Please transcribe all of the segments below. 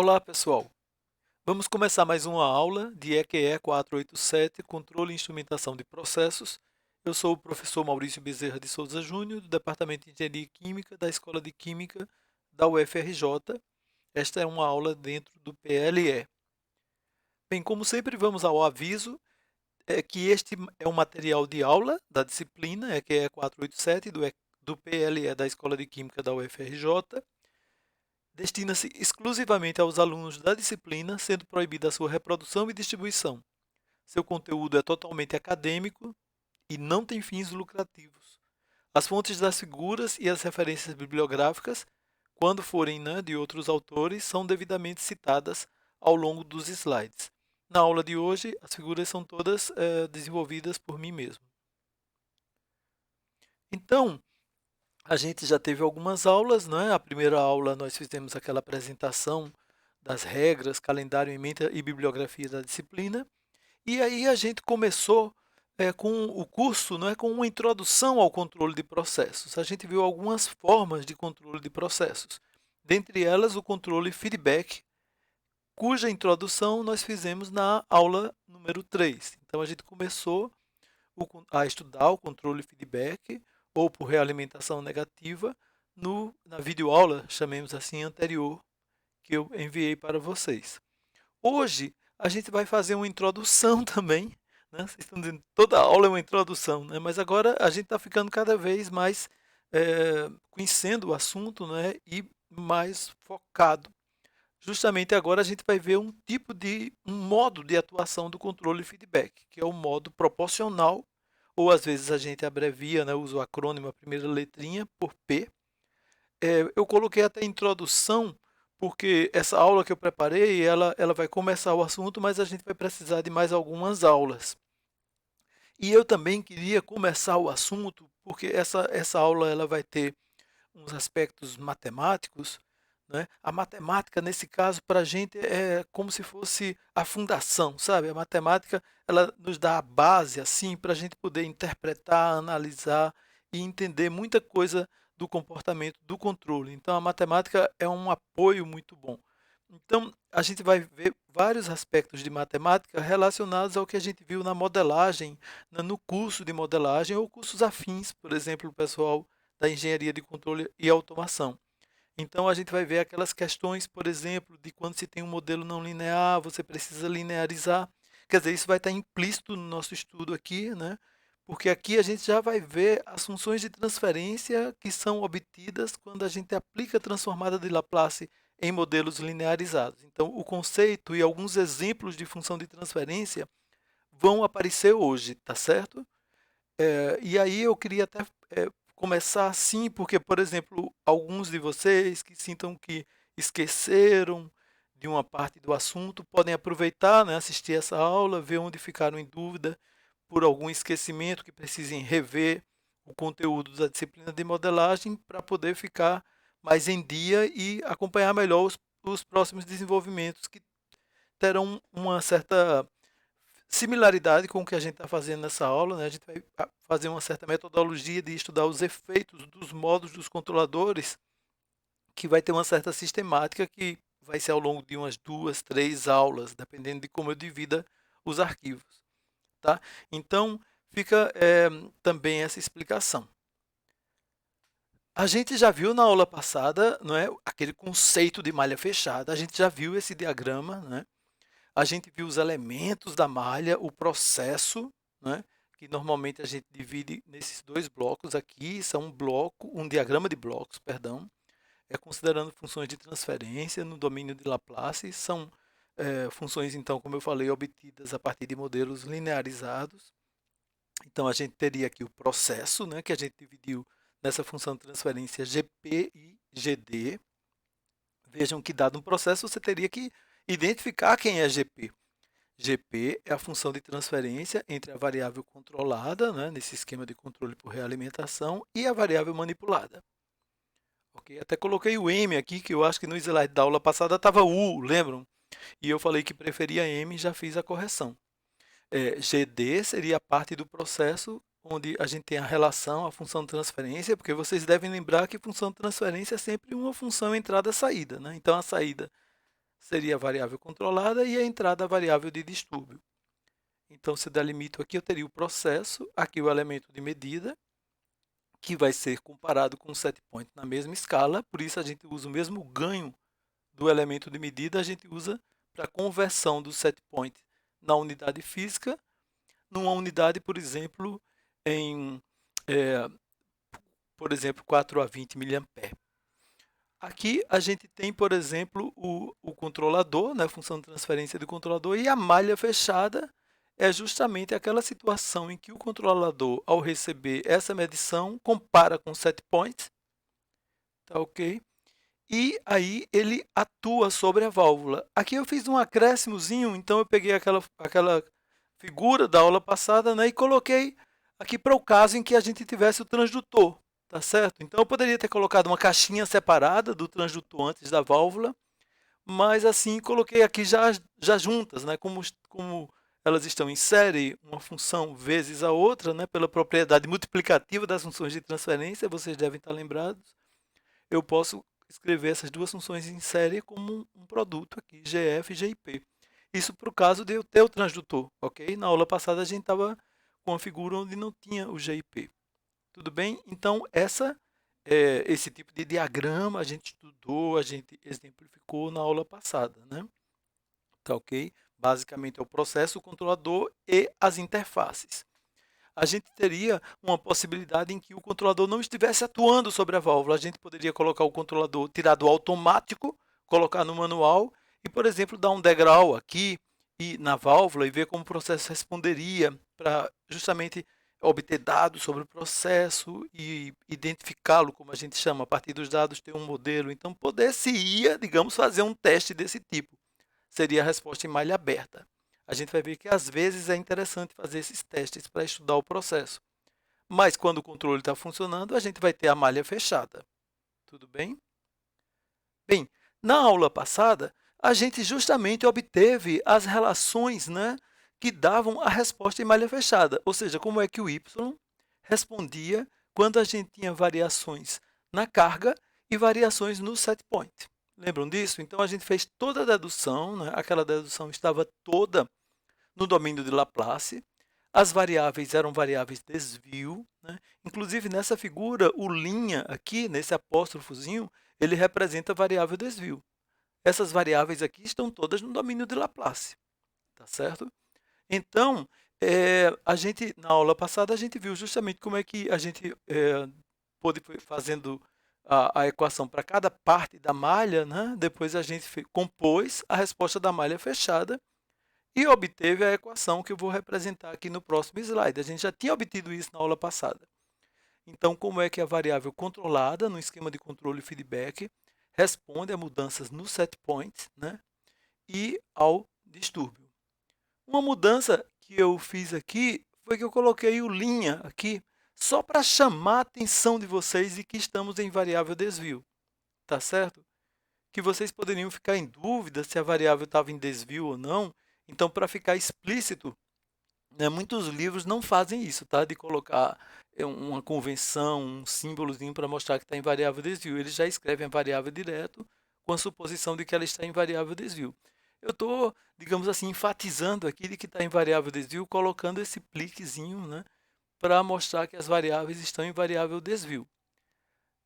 Olá, pessoal. Vamos começar mais uma aula de EQE 487, Controle e Instrumentação de Processos. Eu sou o professor Maurício Bezerra de Souza Júnior, do Departamento de Engenharia Química da Escola de Química da UFRJ. Esta é uma aula dentro do PLE. Bem, como sempre, vamos ao aviso, que este é um material de aula da disciplina EQE 487 do PLE da Escola de Química da UFRJ. Destina-se exclusivamente aos alunos da disciplina, sendo proibida a sua reprodução e distribuição. Seu conteúdo é totalmente acadêmico e não tem fins lucrativos. As fontes das figuras e as referências bibliográficas, quando forem de outros autores, são devidamente citadas ao longo dos slides. Na aula de hoje, as figuras são todas desenvolvidas por mim mesmo. Então, a gente já teve algumas aulas, né? A primeira aula nós fizemos aquela apresentação das regras, calendário, ementa e bibliografia da disciplina. E aí a gente começou com o curso, né, com uma introdução ao controle de processos. A gente viu algumas formas de controle de processos. Dentre elas, o controle feedback, cuja introdução nós fizemos na aula número 3. Então, a gente começou a estudar o controle feedback, ou por realimentação negativa, na videoaula, chamemos assim, anterior, que eu enviei para vocês. Hoje, a gente vai fazer uma introdução também, né? Vocês estão dizendo, toda aula é uma introdução, né? Mas agora a gente está ficando cada vez mais conhecendo o assunto, né? E mais focado. Justamente agora a gente vai ver um modo de atuação do controle feedback, que é o modo proporcional, ou às vezes a gente abrevia, né, usa o acrônimo, a primeira letrinha, por P. Eu coloquei até introdução, porque essa aula que eu preparei, ela vai começar o assunto, mas a gente vai precisar de mais algumas aulas. E eu também queria começar o assunto, porque essa aula ela vai ter uns aspectos matemáticos, né? A matemática, nesse caso, para a gente é como se fosse a fundação, sabe? A matemática ela nos dá a base assim para a gente poder interpretar, analisar e entender muita coisa do comportamento do controle. Então, a matemática é um apoio muito bom. Então, a gente vai ver vários aspectos de matemática relacionados ao que a gente viu na modelagem, no curso de modelagem ou cursos afins, por exemplo, o pessoal da engenharia de controle e automação. Então, a gente vai ver aquelas questões, por exemplo, de quando se tem um modelo não linear, você precisa linearizar. Quer dizer, isso vai estar implícito no nosso estudo aqui, né? Porque aqui a gente já vai ver as funções de transferência que são obtidas quando a gente aplica a transformada de Laplace em modelos linearizados. Então, o conceito e alguns exemplos de função de transferência vão aparecer hoje, tá certo? E aí eu queria até começar assim, porque, por exemplo, alguns de vocês que sintam que esqueceram de uma parte do assunto podem aproveitar, né, assistir essa aula, ver onde ficaram em dúvida por algum esquecimento, que precisem rever o conteúdo da disciplina de modelagem para poder ficar mais em dia e acompanhar melhor os próximos desenvolvimentos que terão uma certa similaridade com o que a gente está fazendo nessa aula, né? A gente vai fazer uma certa metodologia de estudar os efeitos dos modos dos controladores, que vai ter uma certa sistemática que vai ser ao longo de umas 2, 3 aulas, dependendo de como eu divida os arquivos. Tá? Então, fica também essa explicação. A gente já viu na aula passada, não é, aquele conceito de malha fechada, a gente já viu esse diagrama, né? A gente viu os elementos da malha, o processo, né, que normalmente a gente divide nesses dois blocos aqui, são um diagrama de blocos, perdão, considerando funções de transferência no domínio de Laplace, são funções, então, como eu falei, obtidas a partir de modelos linearizados. Então, a gente teria aqui o processo, né, que a gente dividiu nessa função de transferência GP e GD. Vejam que, dado um processo, você teria que identificar quem é GP. GP é a função de transferência entre a variável controlada, né, nesse esquema de controle por realimentação, e a variável manipulada. Okay? Até coloquei o M aqui, que eu acho que no slide da aula passada estava U, lembram? E eu falei que preferia M e já fiz a correção. GD seria a parte do processo onde a gente tem a relação, a função de transferência, porque vocês devem lembrar que função de transferência é sempre uma função entrada-saída. Né? Então, a saída seria a variável controlada e a entrada a variável de distúrbio. Então, se eu delimito aqui, eu teria o processo, aqui o elemento de medida, que vai ser comparado com o set point na mesma escala, por isso a gente usa o mesmo ganho do elemento de medida, a gente usa para a conversão do set point na unidade física, numa unidade, por exemplo, em, por exemplo, 4 a 20 mA. Aqui a gente tem, por exemplo, o controlador, né, a função de transferência do controlador, e a malha fechada é justamente aquela situação em que o controlador, ao receber essa medição, compara com o set point, tá ok? E aí ele atua sobre a válvula. Aqui eu fiz um acréscimozinho, então eu peguei aquela figura da aula passada, né, e coloquei aqui para o caso em que a gente tivesse o transdutor, tá certo? Então eu poderia ter colocado uma caixinha separada do transdutor antes da válvula, mas assim coloquei aqui já juntas, né, como elas estão em série, uma função vezes a outra, né, pela propriedade multiplicativa das funções de transferência, vocês devem estar lembrados, eu posso escrever essas duas funções em série como um produto aqui, GF e GIP. Isso para o caso de eu ter o transdutor, ok? Na aula passada a gente estava com uma figura onde não tinha o GIP. Tudo bem? Então, esse tipo de diagrama a gente estudou, a gente exemplificou na aula passada, né? Tá ok? Basicamente é o processo, o controlador e as interfaces. A gente teria uma possibilidade em que o controlador não estivesse atuando sobre a válvula. A gente poderia colocar o controlador, tirar do automático, colocar no manual e, por exemplo, dar um degrau aqui e na válvula e ver como o processo responderia para justamente obter dados sobre o processo e identificá-lo, como a gente chama, a partir dos dados ter um modelo. Então, poder-se-ia, digamos, fazer um teste desse tipo. Seria a resposta em malha aberta. A gente vai ver que às vezes é interessante fazer esses testes para estudar o processo. Mas quando o controle está funcionando, a gente vai ter a malha fechada. Tudo bem? Bem, na aula passada, a gente justamente obteve as relações, né, que davam a resposta em malha fechada, ou seja, como é que o y respondia quando a gente tinha variações na carga e variações no set point. Lembram disso? Então, a gente fez toda a dedução, né? Aquela dedução estava toda no domínio de Laplace. As variáveis eram variáveis desvio, né? Inclusive, nessa figura, o linha aqui, nesse apóstrofozinho, ele representa a variável desvio. Essas variáveis aqui estão todas no domínio de Laplace, tá certo? Então, na aula passada, a gente viu justamente como é que a gente pôde fazendo a equação para cada parte da malha, né? Depois a gente compôs a resposta da malha fechada e obteve a equação que eu vou representar aqui no próximo slide. A gente já tinha obtido isso na aula passada. Então, como é que a variável controlada, no esquema de controle e feedback, responde a mudanças no set point, né, e ao distúrbio. Uma mudança que eu fiz aqui foi que eu coloquei o linha aqui só para chamar a atenção de vocês de que estamos em variável desvio, tá certo? Que vocês poderiam ficar em dúvida se a variável estava em desvio ou não. Então, para ficar explícito, né, muitos livros não fazem isso, tá? De colocar uma convenção, um símbolozinho para mostrar que está em variável desvio. Eles já escrevem a variável direto com a suposição de que ela está em variável desvio. Eu estou, digamos assim, enfatizando aqui de que está em variável desvio, colocando esse pliquezinho, né, para mostrar que as variáveis estão em variável desvio.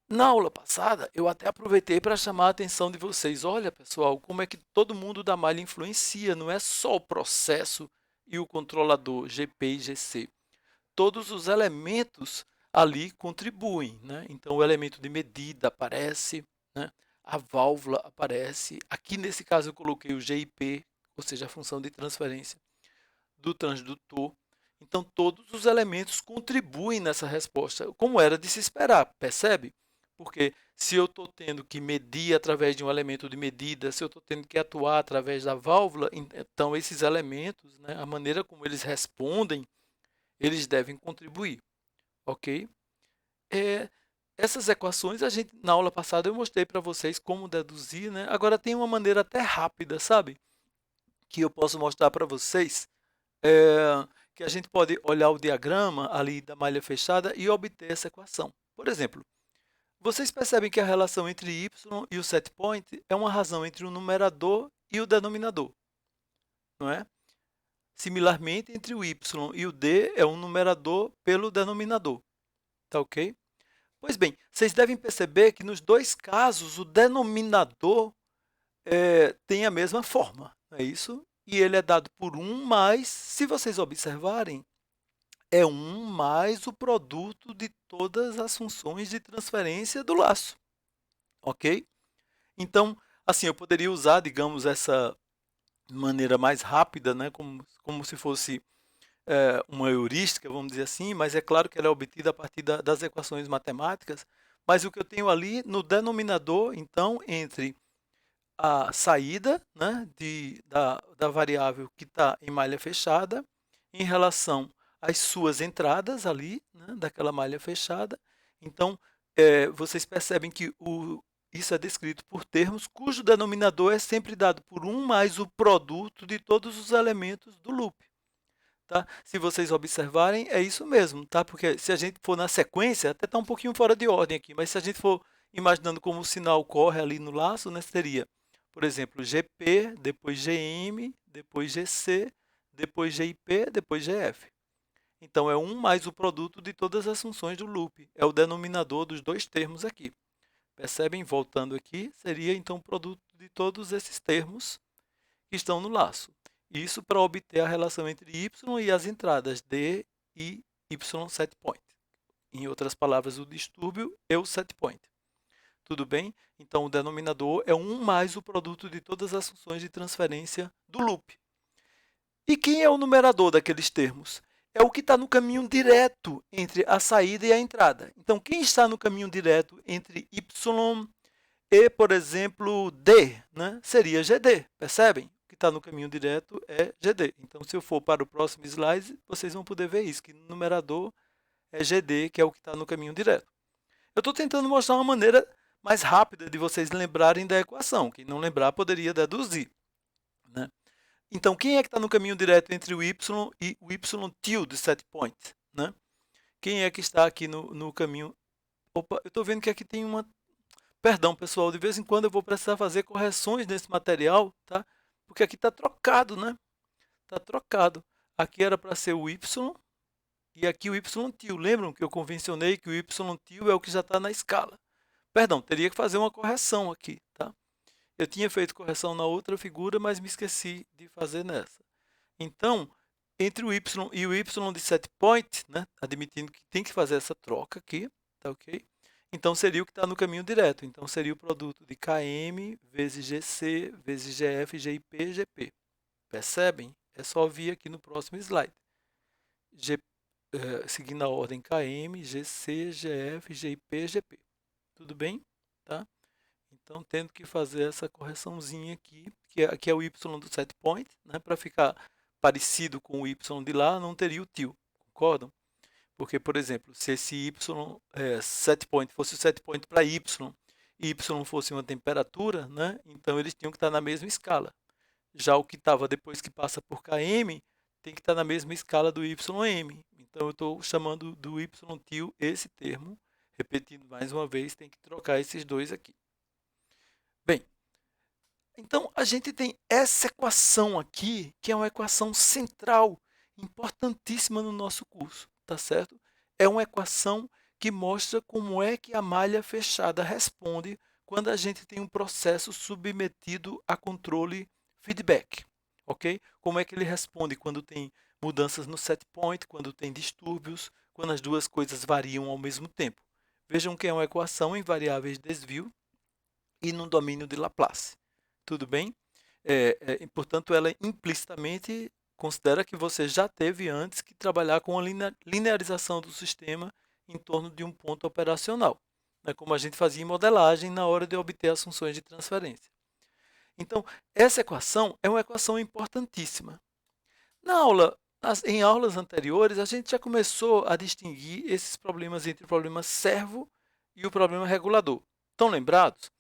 Na aula passada, eu até aproveitei para chamar a atenção de vocês. Olha, pessoal, como é que todo mundo da malha influencia, não é só o processo e o controlador GP e GC. Todos os elementos ali contribuem, né? Então, o elemento de medida aparece, né? A válvula aparece. Aqui, nesse caso, eu coloquei o GIP, ou seja, a função de transferência do transdutor. Então, todos os elementos contribuem nessa resposta, como era de se esperar, percebe? Porque se eu estou tendo que medir através de um elemento de medida, se eu estou tendo que atuar através da válvula, então esses elementos, né, a maneira como eles respondem, eles devem contribuir, ok? Essas equações, na aula passada eu mostrei para vocês como deduzir, né? Agora tem uma maneira até rápida, sabe? Que eu posso mostrar para vocês, que a gente pode olhar o diagrama ali da malha fechada e obter essa equação. Por exemplo, vocês percebem que a relação entre y e o set point é uma razão entre o numerador e o denominador, não é? Similarmente, entre o y e o d é um numerador pelo denominador, tá ok? Pois bem, vocês devem perceber que nos dois casos o denominador tem a mesma forma, não é isso? E ele é dado por 1 mais, se vocês observarem, é 1 mais o produto de todas as funções de transferência do laço, ok? Então, assim, eu poderia usar, digamos, essa maneira mais rápida, né, como se fosse uma heurística, vamos dizer assim, mas é claro que ela é obtida a partir das equações matemáticas, mas o que eu tenho ali no denominador, então, entre a saída, né, da variável que está em malha fechada em relação às suas entradas ali, né, daquela malha fechada. Então, vocês percebem que isso é descrito por termos cujo denominador é sempre dado por 1 mais o produto de todos os elementos do loop. Tá? Se vocês observarem, é isso mesmo, tá? Porque se a gente for na sequência, até está um pouquinho fora de ordem aqui, mas se a gente for imaginando como o sinal corre ali no laço, né, seria, por exemplo, GP, depois GM, depois GC, depois GIP, depois GF. Então, é 1 mais o produto de todas as funções do loop. É o denominador dos dois termos aqui. Percebem? Voltando aqui, seria então o produto de todos esses termos que estão no laço. Isso para obter a relação entre y e as entradas d e y setPoint. Em outras palavras, o distúrbio e o setPoint. Tudo bem? Então, o denominador é 1 mais o produto de todas as funções de transferência do loop. E quem é o numerador daqueles termos? É o que está no caminho direto entre a saída e a entrada. Então, quem está no caminho direto entre y e, por exemplo, d, né, seria GD, percebem? O que está no caminho direto é GD. Então, se eu for para o próximo slide, vocês vão poder ver isso, que no numerador é GD, que é o que está no caminho direto. Eu estou tentando mostrar uma maneira mais rápida de vocês lembrarem da equação. Quem não lembrar poderia deduzir, né? Então, quem é que está no caminho direto entre o y e o y tilde setPoint, né? Quem é que está aqui no caminho? Opa, eu estou vendo que aqui tem uma... Perdão, pessoal, de vez em quando eu vou precisar fazer correções nesse material, tá? Porque aqui está trocado, né? Está trocado. Aqui era para ser o y e aqui o y til. Lembram que eu convencionei que o y til é o que já está na escala? Perdão, teria que fazer uma correção aqui, tá? Eu tinha feito correção na outra figura, mas me esqueci de fazer nessa. Então, entre o y e o y de setPoint, né, admitindo que tem que fazer essa troca aqui, tá ok? Então, seria o que está no caminho direto. Então, seria o produto de Km vezes GC, vezes GF, GIP, GP. Percebem? É só vir aqui no próximo slide. Seguindo a ordem Km, GC, GF, GIP, GP. Tudo bem? Tá? Então, tendo que fazer essa correçãozinha aqui, que é o y do setPoint, né? Para ficar parecido com o y de lá, não teria o til, concordam? Porque, por exemplo, se esse y setPoint fosse o setPoint para y, e y fosse uma temperatura, né? Então eles tinham que estar na mesma escala. Já o que estava depois que passa por km, tem que estar na mesma escala do ym. Então, eu estou chamando do y til esse termo. Repetindo mais uma vez, tem que trocar esses dois aqui. Bem, então a gente tem essa equação aqui, que é uma equação central, importantíssima no nosso curso, tá certo? É uma equação que mostra como é que a malha fechada responde quando a gente tem um processo submetido a controle feedback, ok? Como é que ele responde quando tem mudanças no setPoint, quando tem distúrbios, quando as duas coisas variam ao mesmo tempo. Vejam que é uma equação em variáveis de desvio e no domínio de Laplace. Tudo bem? Portanto, ela implicitamente considera que você já teve antes que trabalhar com a linearização do sistema em torno de um ponto operacional, né, como a gente fazia em modelagem na hora de obter as funções de transferência. Então, essa equação é uma equação importantíssima. Em aulas anteriores, a gente já começou a distinguir esses problemas entre o problema servo e o problema regulador. Estão lembrados?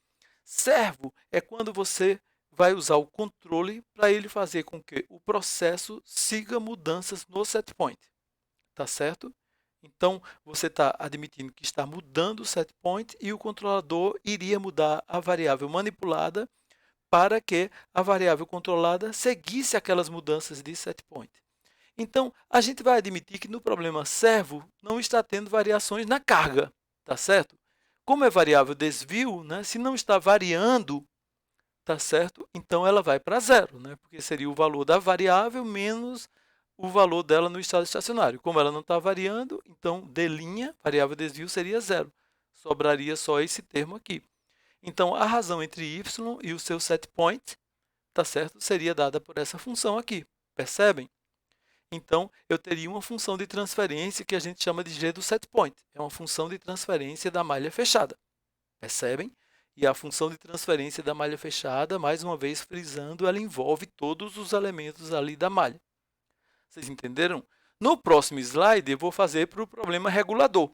Servo é quando você vai usar o controle para ele fazer com que o processo siga mudanças no setPoint. Tá certo? Então, você está admitindo que está mudando o setPoint e o controlador iria mudar a variável manipulada para que a variável controlada seguisse aquelas mudanças de set point. Então, a gente vai admitir que no problema servo não está tendo variações na carga, tá certo? Como é variável desvio, né, se não está variando, tá certo? Então, ela vai para zero, né, porque seria o valor da variável menos o valor dela no estado estacionário. Como ela não está variando, então, d', variável desvio, seria zero. Sobraria só esse termo aqui. Então, a razão entre y e o seu set point, tá certo? Seria dada por essa função aqui. Percebem? Então, eu teria uma função de transferência que a gente chama de g do set point. É uma função de transferência da malha fechada. Percebem? E a função de transferência da malha fechada, mais uma vez frisando, ela envolve todos os elementos ali da malha. Vocês entenderam? No próximo slide, eu vou fazer para o problema regulador.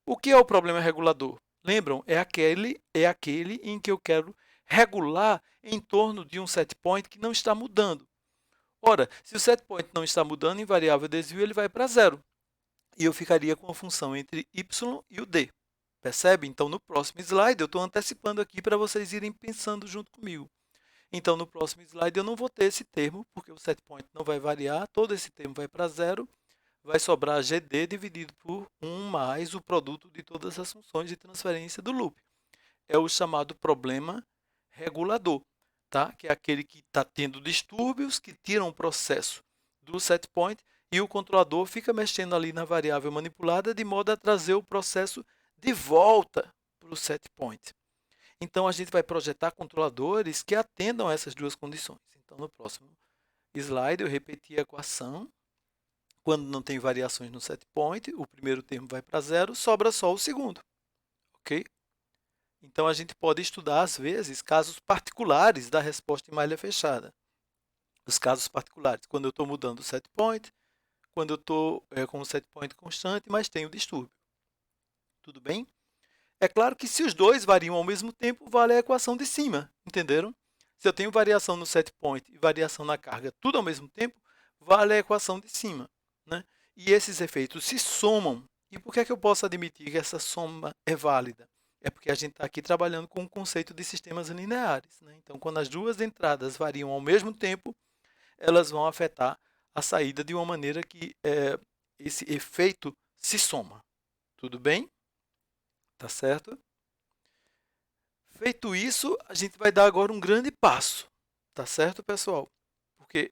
O que é o problema regulador? Lembram? É aquele em que eu quero regular em torno de um set point que não está mudando. Ora, se o set point não está mudando em variável desvio, ele vai para zero. E eu ficaria com a função entre y e o d. Percebe? Então, no próximo slide, eu estou antecipando aqui para vocês irem pensando junto comigo. Então, no próximo slide, eu não vou ter esse termo, porque o set point não vai variar, todo esse termo vai para zero, vai sobrar gd dividido por 1 mais o produto de todas as funções de transferência do loop. É o chamado problema regulador, tá? Que é aquele que está tendo distúrbios que tiram o processo do set point e o controlador fica mexendo ali na variável manipulada de modo a trazer o processo de volta para o set point. Então, a gente vai projetar controladores que atendam a essas duas condições. Então, no próximo slide, eu repeti a equação. Quando não tem variações no set point, o primeiro termo vai para zero, sobra só o segundo. Ok? Então, a gente pode estudar, às vezes, casos particulares da resposta em malha fechada. Os casos particulares, quando eu estou mudando o set point, quando eu estou com o set point constante, mas tenho distúrbio. Tudo bem? É claro que se os dois variam ao mesmo tempo, vale a equação de cima, entenderam? Se eu tenho variação no set point e variação na carga, tudo ao mesmo tempo, vale a equação de cima, né? E esses efeitos se somam. E por que é que eu posso admitir que essa soma é válida? É porque a gente está aqui trabalhando com o conceito de sistemas lineares, né? Então, quando as duas entradas variam ao mesmo tempo, elas vão afetar a saída de uma maneira que esse efeito se soma. Tudo bem? Tá certo? Feito isso, a gente vai dar agora um grande passo. Tá certo, pessoal? Porque,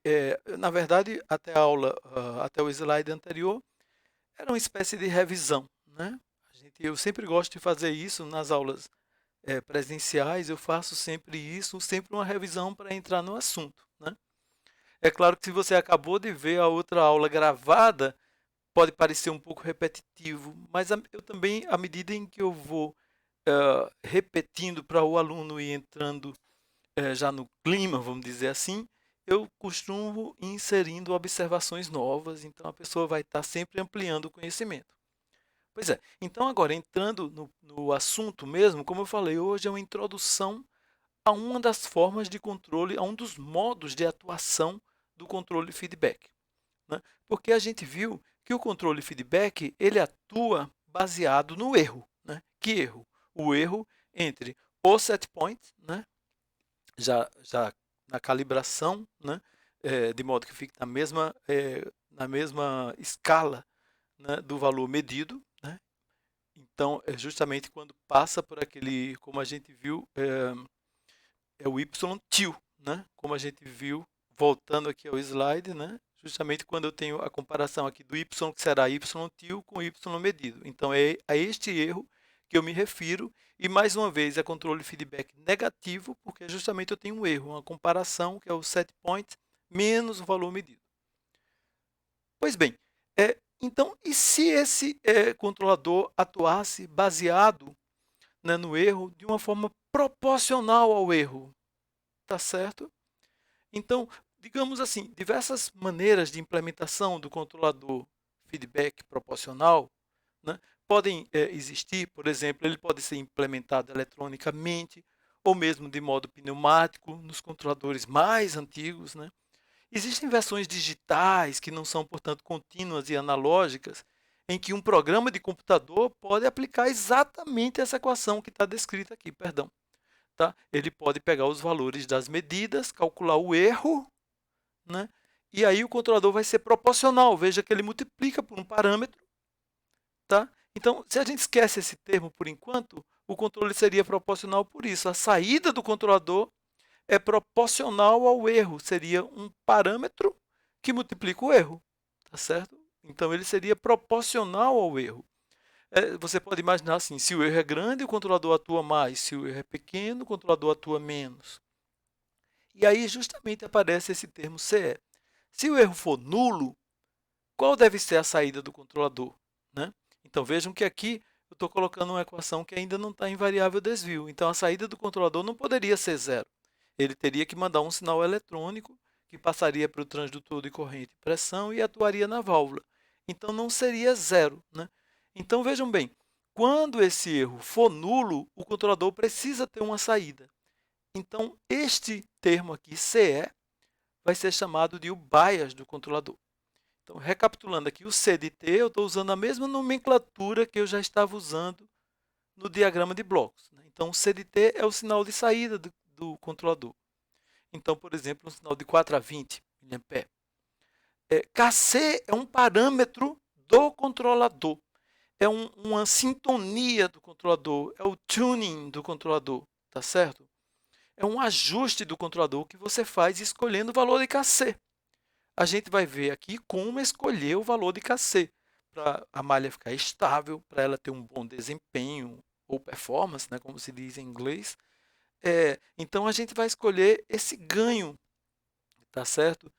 na verdade, até a aula, até o slide anterior, era uma espécie de revisão, né? Eu sempre gosto de fazer isso nas aulas presenciais, eu faço sempre isso, sempre uma revisão para entrar no assunto, né? É claro que se você acabou de ver a outra aula gravada, pode parecer um pouco repetitivo, mas eu também, à medida em que eu vou repetindo para o aluno ir entrando já no clima, vamos dizer assim, eu costumo ir inserindo observações novas, então a pessoa vai estar sempre ampliando o conhecimento. Pois é, então agora entrando no assunto mesmo, como eu falei, hoje é uma introdução a uma das formas de controle, a um dos modos de atuação do controle feedback, né? Porque a gente viu que o controle feedback ele atua baseado no erro, né? Que erro? O erro entre o set point, né? já na calibração, né? De modo que fique na mesma escala, né? Do valor medido, né? Então, é justamente quando passa por aquele, como a gente viu, é o y-til, né? Como a gente viu, voltando aqui ao slide, né? Justamente quando eu tenho a comparação aqui do y, que será y-til, com y medido. Então, é a este erro que eu me refiro. E, mais uma vez, é controle feedback negativo, porque justamente eu tenho um erro, uma comparação, que é o set point, menos o valor medido. Pois bem, então, e se esse controlador atuasse baseado, né, no erro de uma forma proporcional ao erro? Tá certo? Então, digamos assim, diversas maneiras de implementação do controlador feedback proporcional, né, podem existir. Por exemplo, ele pode ser implementado eletronicamente ou mesmo de modo pneumático nos controladores mais antigos, né? Existem versões digitais que não são, portanto, contínuas e analógicas, em que um programa de computador pode aplicar exatamente essa equação que está descrita aqui, perdão. tá? Ele pode pegar os valores das medidas, calcular o erro, né? E aí o controlador vai ser proporcional. Veja que ele multiplica por um parâmetro, tá? Então, se a gente esquece esse termo por enquanto, o controle seria proporcional por isso. A saída do controlador é proporcional ao erro, seria um parâmetro que multiplica o erro, tá certo? Então, ele seria proporcional ao erro. Você pode imaginar assim, se o erro é grande, o controlador atua mais, se o erro é pequeno, o controlador atua menos. E aí justamente aparece esse termo CE. Se o erro for nulo, qual deve ser a saída do controlador, né? Então vejam que aqui eu estou colocando uma equação que ainda não está em variável desvio. Então a saída do controlador não poderia ser zero. Ele teria que mandar um sinal eletrônico que passaria para o transdutor de corrente e pressão e atuaria na válvula. Então não seria zero, né? Então vejam bem, quando esse erro for nulo, o controlador precisa ter uma saída. Então este termo aqui, CE, vai ser chamado de o bias do controlador. Então, recapitulando aqui, o C de T, eu estou usando a mesma nomenclatura que eu já estava usando no diagrama de blocos, né? Então, o C de T é o sinal de saída do controlador. Então, por exemplo, um sinal de 4 a 20 mA. Kc é um parâmetro do controlador. É uma sintonia do controlador, é o tuning do controlador, tá certo? É um ajuste do controlador que você faz escolhendo o valor de Kc. A gente vai ver aqui como escolher o valor de Kc para a malha ficar estável, para ela ter um bom desempenho ou performance, né, como se diz em inglês. Então, a gente vai escolher esse ganho, tá certo?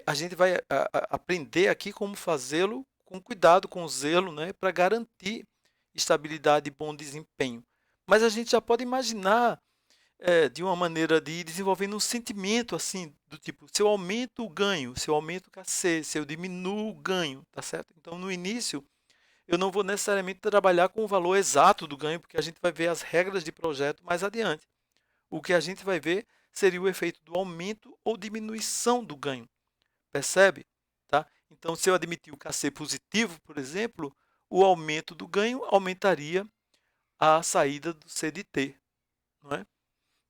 A gente vai aprender aqui como fazê-lo com cuidado, com zelo, né, para garantir estabilidade e bom desempenho. Mas a gente já pode imaginar de uma maneira de ir desenvolvendo um sentimento assim, do tipo, se eu aumento o ganho, se eu aumento o Kc, se eu diminuo o ganho, tá certo? Então, no início, eu não vou necessariamente trabalhar com o valor exato do ganho, porque a gente vai ver as regras de projeto mais adiante. O que a gente vai ver seria o efeito do aumento ou diminuição do ganho, percebe? Tá? Então, se eu admitir o Kc positivo, por exemplo, o aumento do ganho aumentaria a saída do C de T, não é?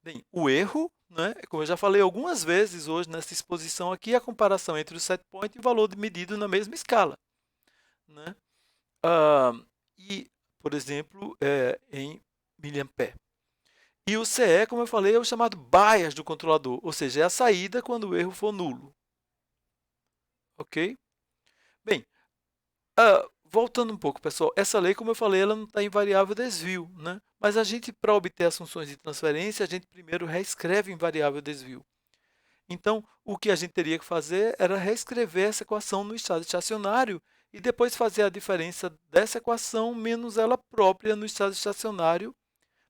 Bem, o erro, né, como eu já falei algumas vezes hoje nessa exposição aqui, é a comparação entre o set point e o valor medido na mesma escala, né? E, por exemplo, em miliampere. E o CE, como eu falei, é o chamado bias do controlador, ou seja, é a saída quando o erro for nulo. Ok? Bem, voltando um pouco, pessoal, essa lei, como eu falei, ela não está em variável desvio, né? Mas a gente, para obter as funções de transferência, a gente primeiro reescreve em variável desvio. Então, o que a gente teria que fazer era reescrever essa equação no estado estacionário e depois fazer a diferença dessa equação menos ela própria no estado estacionário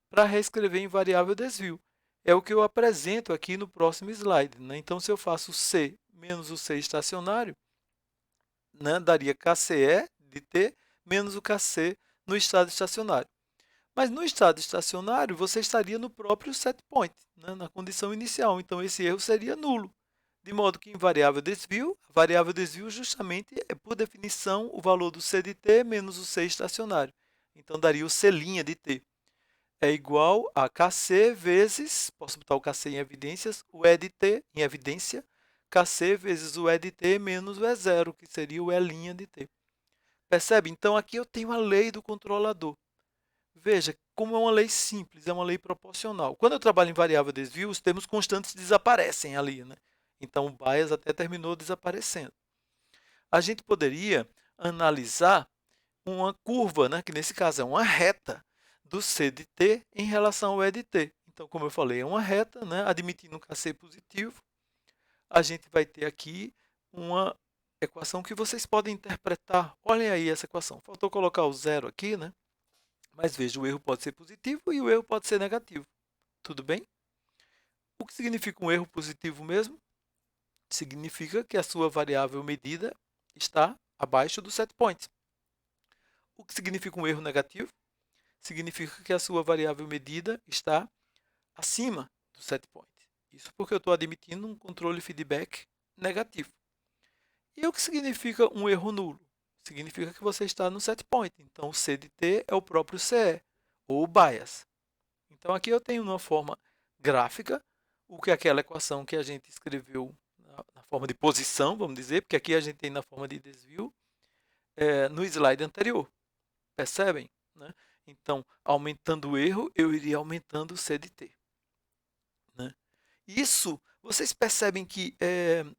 para reescrever em variável desvio. É o que eu apresento aqui no próximo slide, né? Então, se eu faço C menos o C estacionário, né, daria Kce de t menos o Kc no estado estacionário. Mas no estado estacionário, você estaria no próprio set point, né, na condição inicial. Então, esse erro seria nulo. De modo que em variável desvio justamente é, por definição, o valor do C de t menos o C estacionário. Então, daria o C' de t. É igual a Kc vezes, posso botar o Kc em evidências, o E de t em evidência, Kc vezes o E de t menos o E0, que seria o E' de t. Percebe? Então, aqui eu tenho a lei do controlador. Veja, como é uma lei simples, é uma lei proporcional. Quando eu trabalho em variável desvio, os termos constantes desaparecem ali, né? Então, o bias até terminou desaparecendo. A gente poderia analisar uma curva, né? Que nesse caso é uma reta do C de t em relação ao E de t. Então, como eu falei, é uma reta, né? Admitindo um Kc positivo, a gente vai ter aqui uma equação que vocês podem interpretar. Olhem aí essa equação. Faltou colocar o zero aqui, né? Mas veja, o erro pode ser positivo e o erro pode ser negativo. Tudo bem? O que significa um erro positivo mesmo? Significa que a sua variável medida está abaixo do set point. O que significa um erro negativo? Significa que a sua variável medida está acima do set point. Isso porque eu estou admitindo um controle feedback negativo. E o que significa um erro nulo? Significa que você está no set point. Então, o C de t é o próprio CE, ou o bias. Então, aqui eu tenho numa forma gráfica o que é aquela equação que a gente escreveu na forma de posição, vamos dizer, porque aqui a gente tem na forma de desvio, no slide anterior. Percebem? Né? Então, aumentando o erro, eu iria aumentando o C de T. Né? Isso, vocês percebem que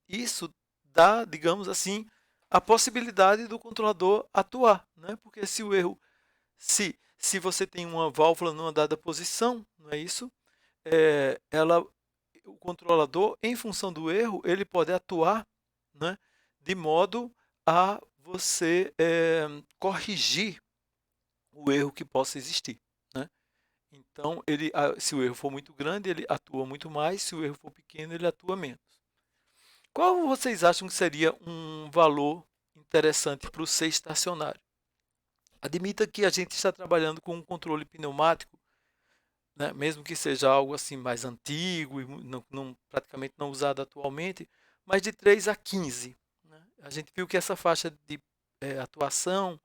isso dá, digamos assim, a possibilidade do controlador atuar. Né? Porque se o erro, se você tem uma válvula numa dada posição, não é isso? O controlador, em função do erro, ele pode atuar, né, de modo a você corrigir o erro que possa existir. Né? Então, se o erro for muito grande, ele atua muito mais, se o erro for pequeno, ele atua menos. Qual vocês acham que seria um valor interessante para o C estacionário? Admita que a gente está trabalhando com um controle pneumático, né, mesmo que seja algo assim mais antigo e praticamente não usado atualmente, mas de 3 a 15. Né? A gente viu que essa faixa de atuação,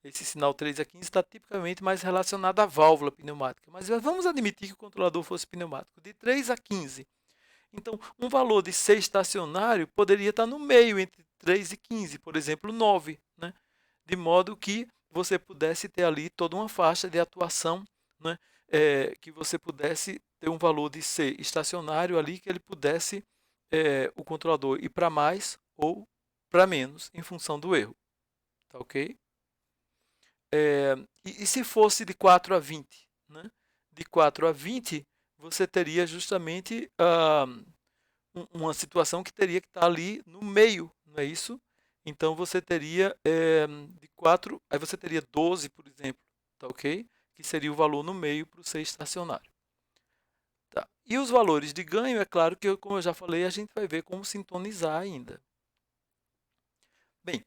esse sinal 3 a 15, está tipicamente mais relacionado à válvula pneumática. Mas vamos admitir que o controlador fosse pneumático, de 3 a 15. Então, um valor de C estacionário poderia estar no meio, entre 3 e 15, por exemplo, 9. Né? De modo que você pudesse ter ali toda uma faixa de atuação, né? Que você pudesse ter um valor de C estacionário ali, que ele pudesse, o controlador ir para mais ou para menos, em função do erro. Tá ok? E se fosse de 4 a 20? Né? De 4 a 20, você teria justamente uma situação que teria que estar ali no meio, não é isso? Então, você teria de 4, aí você teria 12, por exemplo, tá ok? Que seria o valor no meio para o C estacionário. Tá. E os valores de ganho, é claro que, como eu já falei, a gente vai ver como sintonizar ainda. Bem,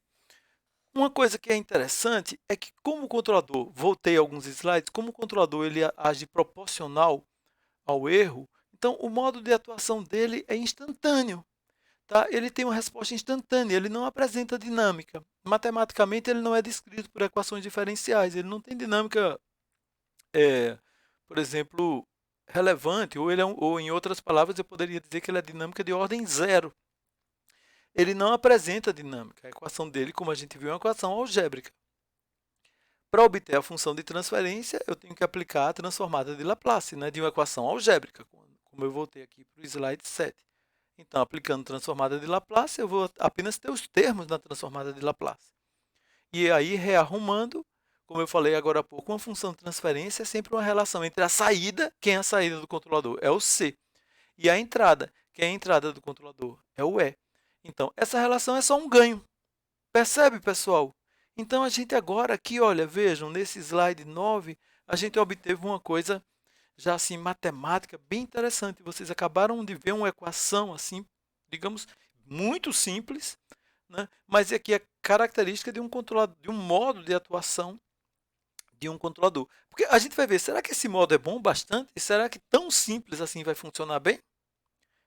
uma coisa que é interessante é que, como o controlador, voltei a alguns slides, como o controlador ele age proporcional ao erro, então o modo de atuação dele é instantâneo. Tá? Ele tem uma resposta instantânea, ele não apresenta dinâmica. Matematicamente, ele não é descrito por equações diferenciais, ele não tem dinâmica, por exemplo, relevante, ou em outras palavras, eu poderia dizer que ele é dinâmica de ordem zero. Ele não apresenta dinâmica. A equação dele, como a gente viu, é uma equação algébrica. Para obter a função de transferência, eu tenho que aplicar a transformada de Laplace, né, de uma equação algébrica, como eu voltei aqui para o slide 7. Então, aplicando transformada de Laplace, eu vou apenas ter os termos da transformada de Laplace. E aí, rearrumando, como eu falei agora há pouco, uma função de transferência é sempre uma relação entre a saída, quem é a saída do controlador? É o C. E a entrada, quem é a entrada do controlador? É o E. Então, essa relação é só um ganho. Percebe, pessoal? Então, a gente agora aqui, olha, vejam, nesse slide 9, a gente obteve uma coisa já assim, matemática, bem interessante. Vocês acabaram de ver uma equação, assim, digamos, muito simples, né? Mas aqui é característica de um controlador, de um modo de atuação de um controlador. Porque a gente vai ver, será que esse modo é bom bastante? E será que tão simples assim vai funcionar bem?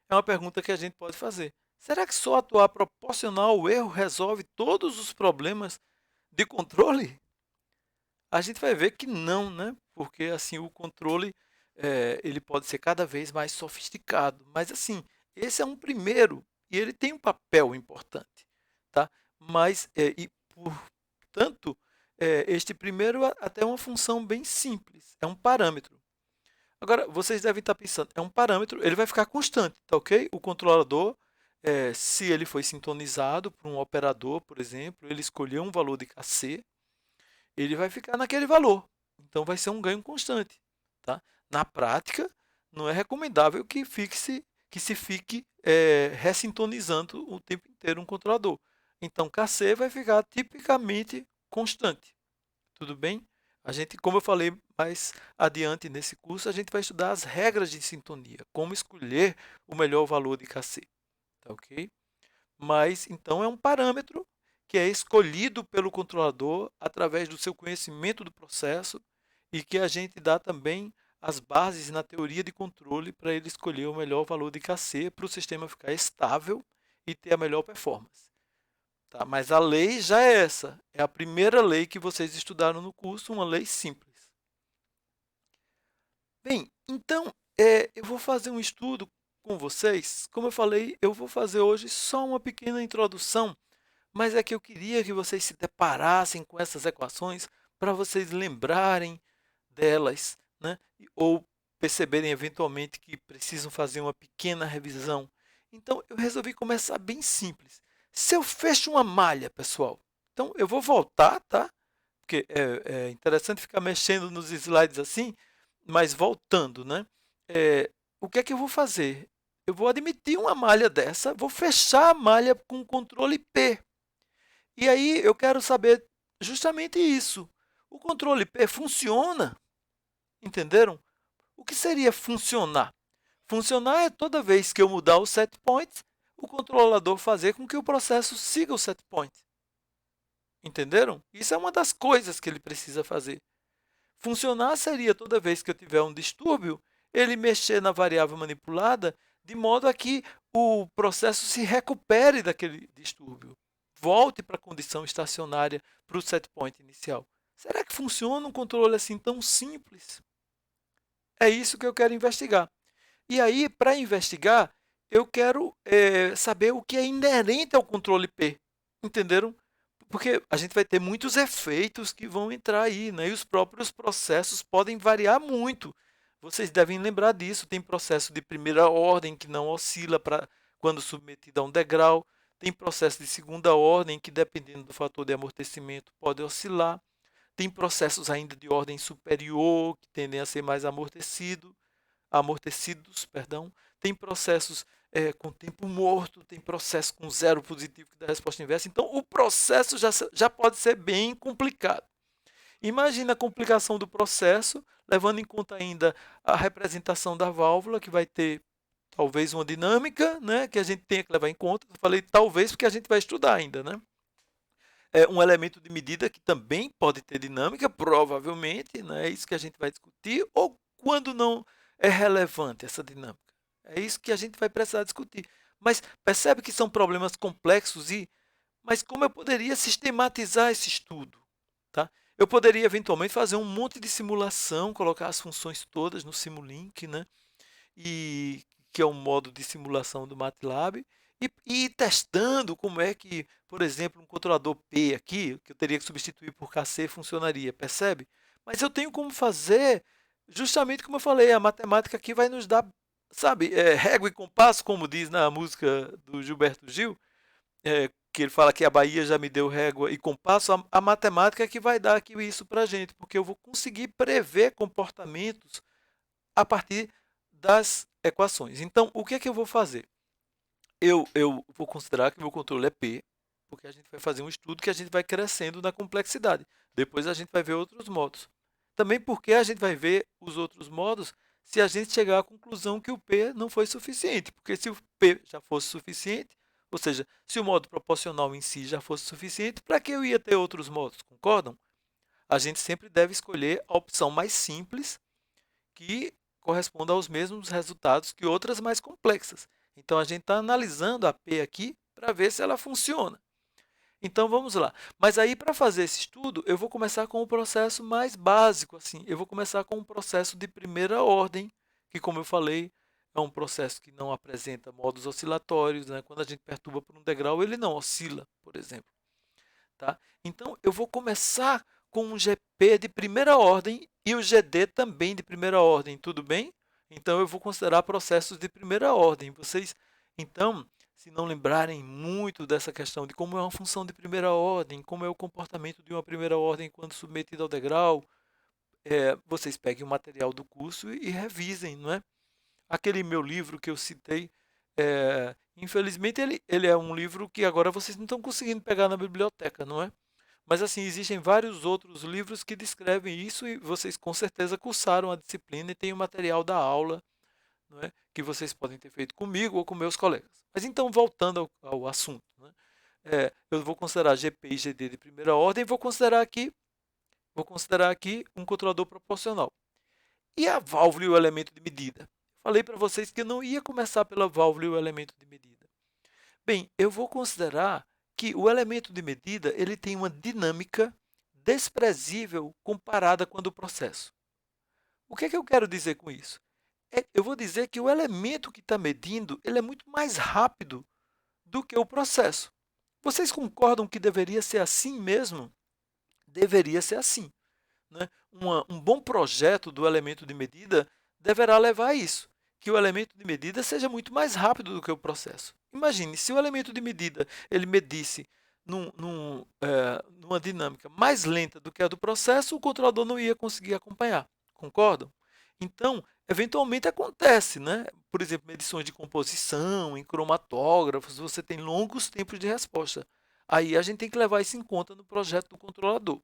É uma pergunta que a gente pode fazer. Será que só atuar proporcional ao erro resolve todos os problemas de controle? A gente vai ver que não, né? Porque assim o controle ele pode ser cada vez mais sofisticado, mas assim esse é um primeiro e ele tem um papel importante, tá? Mas e portanto este primeiro até é uma função bem simples, é um parâmetro. Agora vocês devem estar pensando, é um parâmetro, ele vai ficar constante, tá ok? O controlador se ele foi sintonizado por um operador, por exemplo, ele escolheu um valor de KC, ele vai ficar naquele valor. Então, vai ser um ganho constante. Tá? Na prática, não é recomendável que se fique ressintonizando o tempo inteiro um controlador. Então, KC vai ficar tipicamente constante. Tudo bem? A gente, como eu falei mais adiante nesse curso, a gente vai estudar as regras de sintonia, como escolher o melhor valor de KC. Tá ok? Mas, então, é um parâmetro que é escolhido pelo controlador através do seu conhecimento do processo e que a gente dá também as bases na teoria de controle para ele escolher o melhor valor de KC para o sistema ficar estável e ter a melhor performance. Tá? Mas a lei já é essa. É a primeira lei que vocês estudaram no curso, uma lei simples. Bem, então, eu vou fazer um estudo com vocês. Como eu falei, eu vou fazer hoje só uma pequena introdução, mas é que eu queria que vocês se deparassem com essas equações para vocês lembrarem delas, né? Ou perceberem eventualmente que precisam fazer uma pequena revisão. Então, eu resolvi começar bem simples. Se eu fecho uma malha, pessoal, então eu vou voltar, tá? Porque é interessante ficar mexendo nos slides assim, mas voltando, né? O que é que eu vou fazer? Eu vou admitir uma malha dessa, vou fechar a malha com controle P. E aí eu quero saber justamente isso. O controle P funciona? Entenderam? O que seria funcionar? Funcionar é toda vez que eu mudar o set point, o controlador fazer com que o processo siga o set point. Entenderam? Isso é uma das coisas que ele precisa fazer. Funcionar seria toda vez que eu tiver um distúrbio, ele mexer na variável manipulada de modo a que o processo se recupere daquele distúrbio, volte para a condição estacionária, para o set point inicial. Será que funciona um controle assim tão simples? É isso que eu quero investigar. E aí, para investigar, eu quero saber o que é inerente ao controle P. Entenderam? Porque a gente vai ter muitos efeitos que vão entrar aí, né? E os próprios processos podem variar muito. Vocês devem lembrar disso. Tem processo de primeira ordem que não oscila quando submetido a um degrau. Tem processo de segunda ordem que, dependendo do fator de amortecimento, pode oscilar. Tem processos ainda de ordem superior que tendem a ser mais amortecidos, perdão. Tem processos com tempo morto, tem processo com zero positivo que dá resposta inversa. Então, o processo já pode ser bem complicado. Imagina a complicação do processo, levando em conta ainda a representação da válvula, que vai ter talvez uma dinâmica, né, que a gente tenha que levar em conta. Eu falei talvez porque a gente vai estudar ainda, né? Um elemento de medida que também pode ter dinâmica, provavelmente, né? É isso que a gente vai discutir, ou quando não é relevante essa dinâmica. É isso que a gente vai precisar discutir. Mas percebe que são problemas complexos mas como eu poderia sistematizar esse estudo? Tá? Eu poderia eventualmente fazer um monte de simulação, colocar as funções todas no Simulink, né? E que é um modo de simulação do MATLAB, e ir testando como é que, por exemplo, um controlador P aqui, que eu teria que substituir por KC, funcionaria, percebe? Mas eu tenho como fazer, justamente como eu falei, a matemática aqui vai nos dar, sabe, régua e compasso, como diz na música do Gilberto Gil, que ele fala que a Bahia já me deu régua e compasso, a matemática é que vai dar aqui isso para a gente, porque eu vou conseguir prever comportamentos a partir das equações. Então, o que é que eu vou fazer? Eu vou considerar que meu controle é P, porque a gente vai fazer um estudo que a gente vai crescendo na complexidade. Depois a gente vai ver outros modos. Também porque a gente vai ver os outros modos se a gente chegar à conclusão que o P não foi suficiente. Porque se o P já fosse suficiente, ou seja, se o modo proporcional em si já fosse suficiente, para que eu ia ter outros modos? Concordam? A gente sempre deve escolher a opção mais simples que corresponda aos mesmos resultados que outras mais complexas. Então, a gente está analisando a P aqui para ver se ela funciona. Então, vamos lá. Mas aí, para fazer esse estudo, eu vou começar com o processo mais básico. Assim. Eu vou começar com um processo de primeira ordem, que, como eu falei, é um processo que não apresenta modos oscilatórios. Né? Quando a gente perturba por um degrau, ele não oscila, por exemplo. Tá? Então, eu vou começar com um GP de primeira ordem e o GD também de primeira ordem, tudo bem? Então, eu vou considerar processos de primeira ordem. Vocês, então, se não lembrarem muito dessa questão de como é uma função de primeira ordem, como é o comportamento de uma primeira ordem quando submetida ao degrau, vocês peguem o material do curso e revisem, não é? Aquele meu livro que eu citei, infelizmente ele é um livro que agora vocês não estão conseguindo pegar na biblioteca, não é? Mas assim, existem vários outros livros que descrevem isso e vocês com certeza cursaram a disciplina e tem o material da aula, não é? Que vocês podem ter feito comigo ou com meus colegas. Mas então, voltando ao assunto, né? Eu vou considerar GP e GD de primeira ordem e vou considerar aqui um controlador proporcional. E a válvula e o elemento de medida? Falei para vocês que eu não ia começar pela válvula e o elemento de medida. Bem, eu vou considerar que o elemento de medida ele tem uma dinâmica desprezível comparada com a do processo. O que é que eu quero dizer com isso? Eu vou dizer que o elemento que está medindo ele é muito mais rápido do que o processo. Vocês concordam que deveria ser assim mesmo? Deveria ser assim, né? Um bom projeto do elemento de medida deverá levar a isso, que o elemento de medida seja muito mais rápido do que o processo. Imagine, se o elemento de medida ele medisse numa dinâmica mais lenta do que a do processo, o controlador não ia conseguir acompanhar. Concordam? Então, eventualmente acontece, né? Por exemplo, medições de composição, em cromatógrafos, você tem longos tempos de resposta. Aí a gente tem que levar isso em conta no projeto do controlador.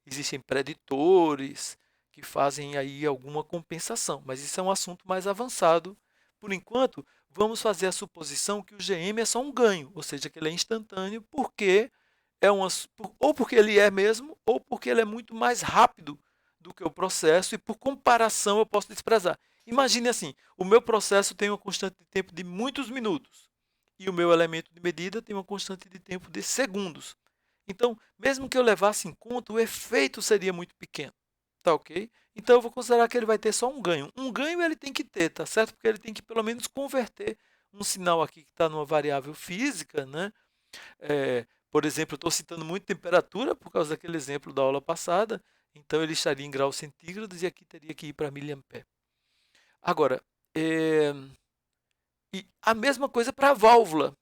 Existem preditores que fazem aí alguma compensação, mas isso é um assunto mais avançado. Por enquanto, vamos fazer a suposição que o GM é só um ganho, ou seja, que ele é instantâneo porque ou porque ele é mesmo, ou porque ele é muito mais rápido do que o processo e por comparação eu posso desprezar. Imagine assim, o meu processo tem uma constante de tempo de muitos minutos e o meu elemento de medida tem uma constante de tempo de segundos. Então, mesmo que eu levasse em conta, o efeito seria muito pequeno, tá ok? Então, eu vou considerar que ele vai ter só um ganho. Um ganho ele tem que ter, tá certo? Porque ele tem que pelo menos converter um sinal aqui que está numa variável física, né? Por exemplo, eu estou citando muito temperatura por causa daquele exemplo da aula passada, então ele estaria em graus centígrados e aqui teria que ir para miliampere. Agora, e a mesma coisa para a válvula.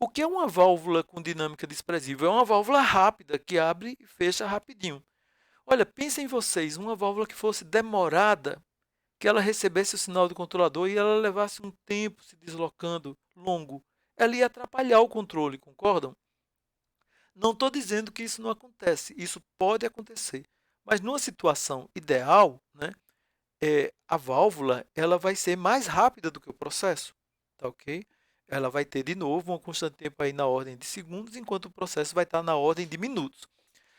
O que é uma válvula com dinâmica desprezível? É uma válvula rápida, que abre e fecha rapidinho. Olha, pensem vocês, uma válvula que fosse demorada, que ela recebesse o sinal do controlador e ela levasse um tempo se deslocando longo. Ela ia atrapalhar o controle, concordam? Não estou dizendo que isso não acontece, isso pode acontecer. Mas numa situação ideal, né, a válvula ela vai ser mais rápida do que o processo, tá ok? Ela vai ter de novo uma constante de tempo aí na ordem de segundos, enquanto o processo vai estar na ordem de minutos.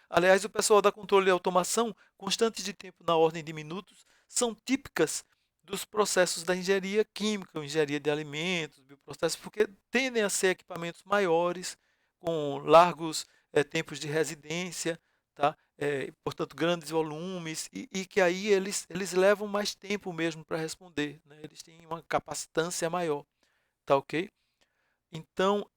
Aliás, o pessoal da controle e automação, constantes de tempo na ordem de minutos, são típicas dos processos da engenharia química, engenharia de alimentos, bioprocessos, porque tendem a ser equipamentos maiores, com largos tempos de residência, tá? Portanto, grandes volumes, e que aí eles levam mais tempo mesmo para responder, né? Eles têm uma capacitância maior, tá ok? Então,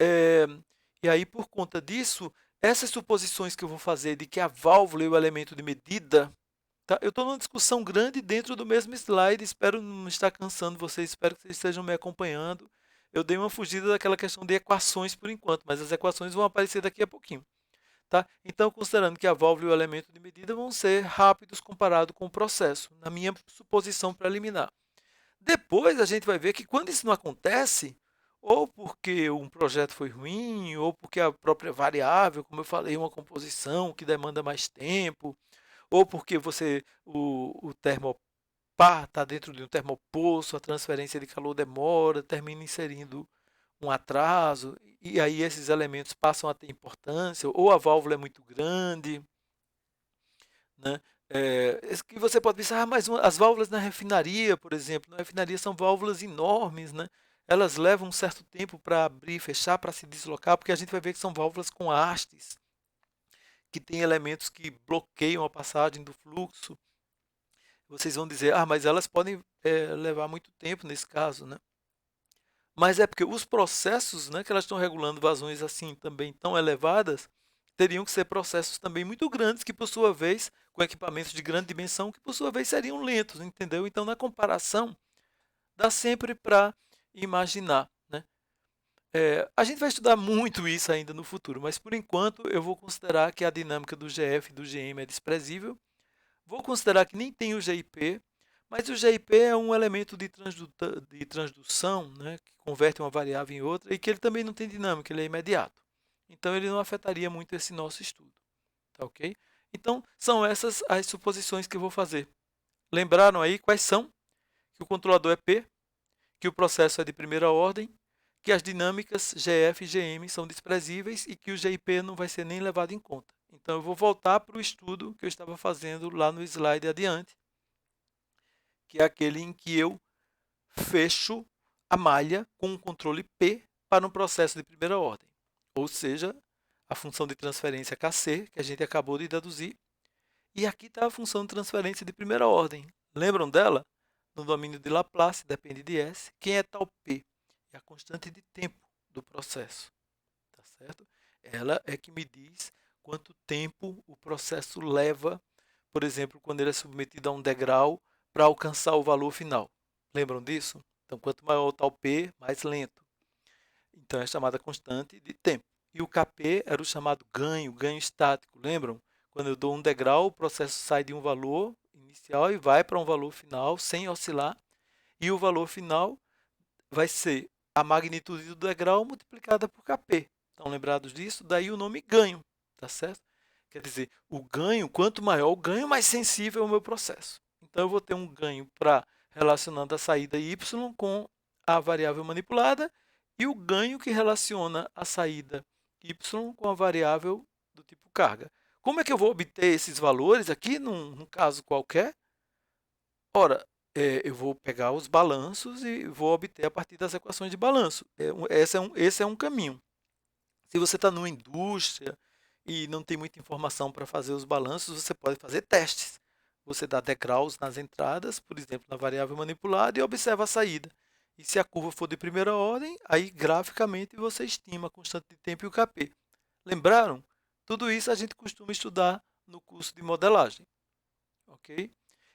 e aí por conta disso, essas suposições que eu vou fazer de que a válvula é o elemento de medida, tá? Eu estou numa discussão grande dentro do mesmo slide, espero não estar cansando vocês, espero que vocês estejam me acompanhando. Eu dei uma fugida daquela questão de equações por enquanto, mas as equações vão aparecer daqui a pouquinho. Tá? Então, considerando que a válvula e o elemento de medida vão ser rápidos comparado com o processo, na minha suposição preliminar. Depois a gente vai ver que quando isso não acontece, ou porque um projeto foi ruim, ou porque a própria variável, como eu falei, uma composição que demanda mais tempo, ou porque o termopar está dentro de um termopoço, a transferência de calor demora, termina inserindo um atraso, e aí esses elementos passam a ter importância, ou a válvula é muito grande, né? Que você pode pensar, mas as válvulas na refinaria, por exemplo, na refinaria são válvulas enormes, né? Elas levam um certo tempo para abrir e fechar, para se deslocar, porque a gente vai ver que são válvulas com hastes, que tem elementos que bloqueiam a passagem do fluxo. Vocês vão dizer, mas elas podem levar muito tempo nesse caso, né? Mas é porque os processos, né, que elas estão regulando vazões assim também tão elevadas, teriam que ser processos também muito grandes, que por sua vez, com equipamentos de grande dimensão, que por sua vez seriam lentos, entendeu? Então, na comparação, dá sempre para imaginar, né? A gente vai estudar muito isso ainda no futuro, mas por enquanto eu vou considerar que a dinâmica do GF e do GM é desprezível. Vou considerar que nem tem o GIP, mas o GIP é um elemento de transdução, né, que converte uma variável em outra e que ele também não tem dinâmica, ele é imediato. Então, ele não afetaria muito esse nosso estudo. Tá ok? Então, são essas as suposições que eu vou fazer. Lembraram aí quais são? Que o controlador é P, que o processo é de primeira ordem, que as dinâmicas GF e GM são desprezíveis e que o GIP não vai ser nem levado em conta. Então, eu vou voltar para o estudo que eu estava fazendo lá no slide adiante, que é aquele em que eu fecho a malha com um controle P para um processo de primeira ordem. Ou seja, a função de transferência KC, que a gente acabou de deduzir. E aqui está a função de transferência de primeira ordem. Lembram dela? No domínio de Laplace, depende de S. Quem é tal P? É a constante de tempo do processo. Tá certo? Ela é que me diz quanto tempo o processo leva, por exemplo, quando ele é submetido a um degrau para alcançar o valor final. Lembram disso? Então, quanto maior o tal P, mais lento. Então, é chamada constante de tempo. E o Kp era o chamado ganho, ganho estático. Lembram? Quando eu dou um degrau, o processo sai de um valor inicial e vai para um valor final sem oscilar. E o valor final vai ser a magnitude do degrau multiplicada por Kp. Estão lembrados disso? Daí o nome ganho, tá certo? Quer dizer, o ganho, quanto maior o ganho, mais sensível é o meu processo. Então, eu vou ter um ganho para relacionando a saída y com a variável manipulada e o ganho que relaciona a saída y com a variável do tipo carga. Como é que eu vou obter esses valores aqui, num caso qualquer? Ora, eu vou pegar os balanços e vou obter a partir das equações de balanço. Esse é um caminho. Se você está numa indústria e não tem muita informação para fazer os balanços, você pode fazer testes. Você dá degraus nas entradas, por exemplo, na variável manipulada, e observa a saída. E se a curva for de primeira ordem, aí graficamente você estima a constante de tempo e o Kp. Lembraram? Tudo isso a gente costuma estudar no curso de modelagem. Ok?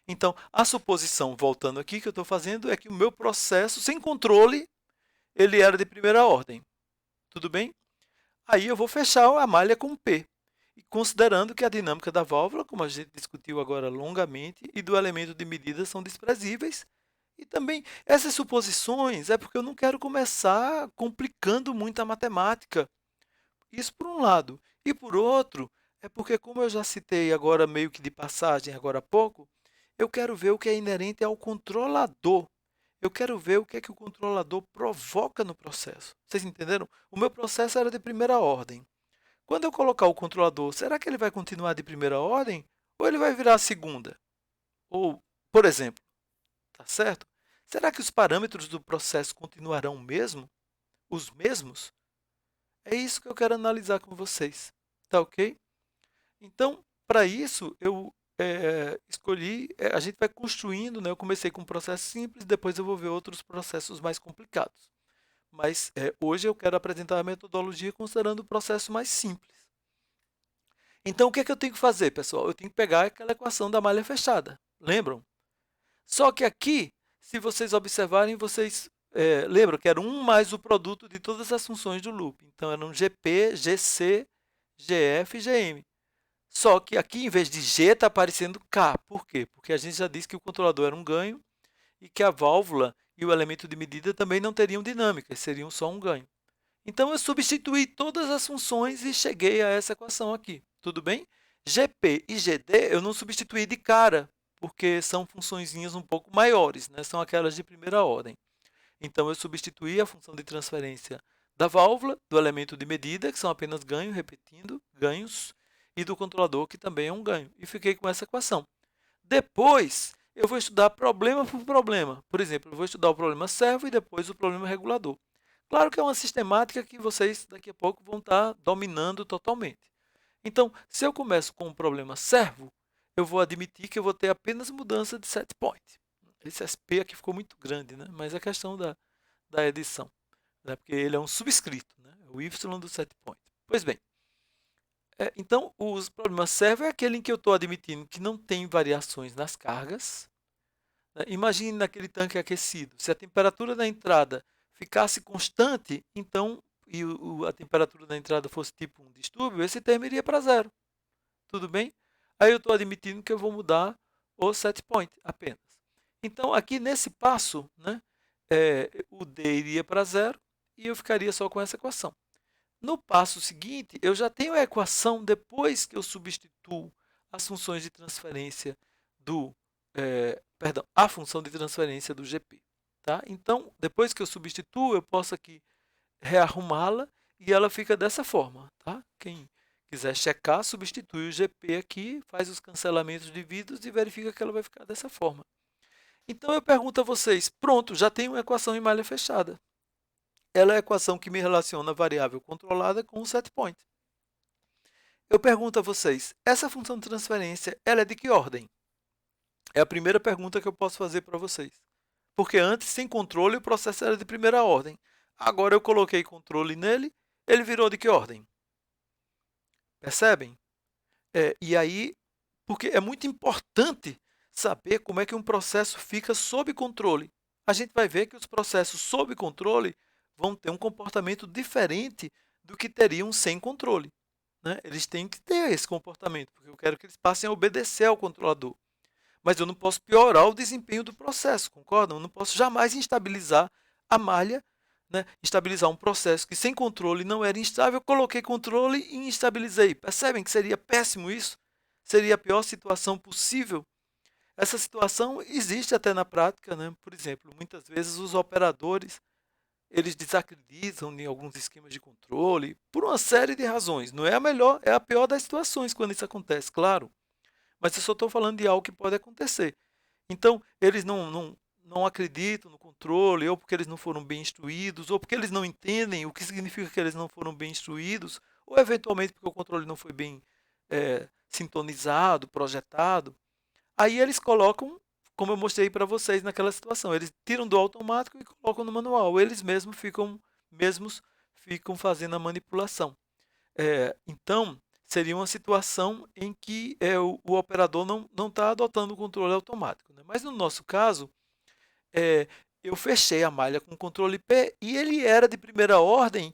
Então, a suposição, voltando aqui, que eu estou fazendo, é que o meu processo, sem controle, ele era de primeira ordem. Tudo bem? Aí eu vou fechar a malha com P. E considerando que a dinâmica da válvula, como a gente discutiu agora longamente, e do elemento de medida são desprezíveis. E também, essas suposições é porque eu não quero começar complicando muito a matemática. Isso por um lado. E por outro, é porque, como eu já citei agora meio que de passagem, agora há pouco, eu quero ver o que é inerente ao controlador. Eu quero ver o que é que o controlador provoca no processo. Vocês entenderam? O meu processo era de primeira ordem. Quando eu colocar o controlador, será que ele vai continuar de primeira ordem? Ou ele vai virar segunda? Ou, por exemplo, tá certo? Será que os parâmetros do processo continuarão os mesmos? É isso que eu quero analisar com vocês. Tá ok? Então, para isso, eu escolhi, a gente vai construindo, né? Eu comecei com um processo simples, depois eu vou ver outros processos mais complicados. Mas hoje eu quero apresentar a metodologia considerando o processo mais simples. Então, o que é que eu tenho que fazer, pessoal? Eu tenho que pegar aquela equação da malha fechada. Lembram? Só que aqui, se vocês observarem, vocês lembram que era 1 mais o produto de todas as funções do loop. Então, era um GP, GC, GF e GM. Só que aqui, em vez de G, está aparecendo K. Por quê? Porque a gente já disse que o controlador era um ganho e que a válvula e o elemento de medida também não teriam dinâmica, seriam só um ganho. Então, eu substituí todas as funções e cheguei a essa equação aqui. Tudo bem? GP e GD eu não substituí de cara, porque são funçõezinhas um pouco maiores, né? São aquelas de primeira ordem. Então, eu substituí a função de transferência da válvula, do elemento de medida, que são apenas ganhos, repetindo, ganhos, e do controlador, que também é um ganho. E fiquei com essa equação. Depois, eu vou estudar problema por problema. Por exemplo, eu vou estudar o problema servo e depois o problema regulador. Claro que é uma sistemática que vocês, daqui a pouco, vão estar dominando totalmente. Então, se eu começo com um problema servo, eu vou admitir que eu vou ter apenas mudança de set point. Esse SP aqui ficou muito grande, né? Mas é questão da edição, né? Porque ele é um subscrito, né? O Y do set point. Pois bem, então, os problemas servo é aquele em que eu estou admitindo que não tem variações nas cargas. Né? Imagine naquele tanque aquecido. Se a temperatura da entrada ficasse constante, então, e a temperatura da entrada fosse tipo um distúrbio, esse termo iria para zero. Tudo bem? Aí eu estou admitindo que eu vou mudar o set point apenas. Então, aqui nesse passo, né, o D iria para zero e eu ficaria só com essa equação. No passo seguinte, eu já tenho a equação depois que eu substituo as funções de transferência a função de transferência do GP. Tá? Então, depois que eu substituo, eu posso aqui rearrumá-la e ela fica dessa forma. Tá? Quem quiser checar, substitui o GP aqui, faz os cancelamentos de vidros e verifica que ela vai ficar dessa forma. Então, eu pergunto a vocês, pronto, já tenho uma equação em malha fechada. Ela é a equação que me relaciona a variável controlada com o set point. Eu pergunto a vocês, essa função de transferência ela é de que ordem? É a primeira pergunta que eu posso fazer para vocês. Porque antes, sem controle, o processo era de primeira ordem. Agora eu coloquei controle nele, ele virou de que ordem? Percebem? E aí, porque é muito importante saber como é que um processo fica sob controle. A gente vai ver que os processos sob controle vão ter um comportamento diferente do que teriam sem controle, né? Eles têm que ter esse comportamento, porque eu quero que eles passem a obedecer ao controlador. Mas eu não posso piorar o desempenho do processo, concordam? Eu não posso jamais instabilizar a malha, né? Instabilizar um processo que sem controle não era instável, eu coloquei controle e instabilizei. Percebem que seria péssimo isso? Seria a pior situação possível? Essa situação existe até na prática, né? Por exemplo, muitas vezes os operadores eles desacreditam em alguns esquemas de controle por uma série de razões. Não é a melhor, é a pior das situações quando isso acontece, claro. Mas eu só estou falando de algo que pode acontecer. Então, eles não acreditam no controle, ou porque eles não foram bem instruídos, ou porque eles não entendem o que significa que eles não foram bem instruídos, ou eventualmente porque o controle não foi bem sintonizado, projetado. Aí eles colocam, como eu mostrei para vocês naquela situação, eles tiram do automático e colocam no manual. Eles mesmos ficam fazendo a manipulação. Então, seria uma situação em que o operador não está adotando o controle automático, né? Mas no nosso caso, é, eu fechei a malha com controle P e ele era de primeira ordem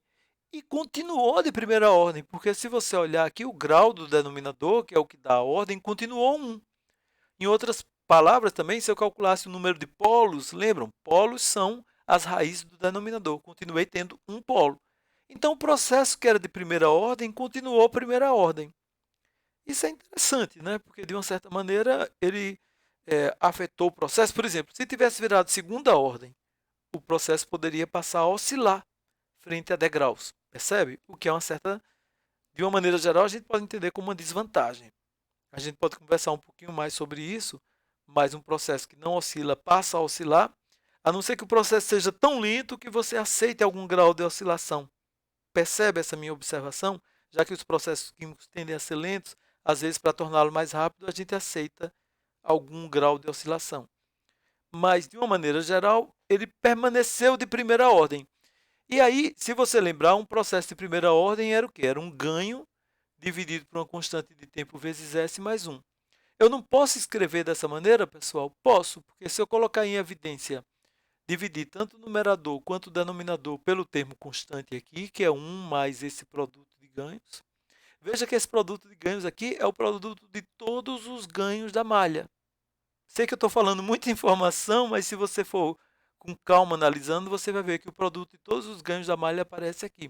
e continuou de primeira ordem, porque se você olhar aqui, o grau do denominador, que é o que dá a ordem, continuou 1. Em outras palavras também, se eu calculasse o número de polos, lembram? Polos são as raízes do denominador. Continuei tendo um polo. Então, o processo que era de primeira ordem continuou primeira ordem. Isso é interessante, né? Porque, de uma certa maneira, ele afetou o processo. Por exemplo, se tivesse virado segunda ordem, o processo poderia passar a oscilar frente a degraus. Percebe? O que é uma certa... De uma maneira geral, a gente pode entender como uma desvantagem. A gente pode conversar um pouquinho mais sobre isso, mas um processo que não oscila passa a oscilar, a não ser que o processo seja tão lento que você aceite algum grau de oscilação. Percebe essa minha observação? Já que os processos químicos tendem a ser lentos, às vezes, para torná-lo mais rápido, a gente aceita algum grau de oscilação. Mas, de uma maneira geral, ele permaneceu de primeira ordem. E aí, se você lembrar, um processo de primeira ordem era o quê? Era um ganho dividido por uma constante de tempo vezes S mais 1. Eu não posso escrever dessa maneira, pessoal? Posso, porque se eu colocar em evidência, dividir tanto o numerador quanto o denominador pelo termo constante aqui, que é 1 mais esse produto de ganhos. Veja que esse produto de ganhos aqui é o produto de todos os ganhos da malha. Sei que eu estou falando muita informação, mas se você for com calma analisando, você vai ver que o produto de todos os ganhos da malha aparece aqui.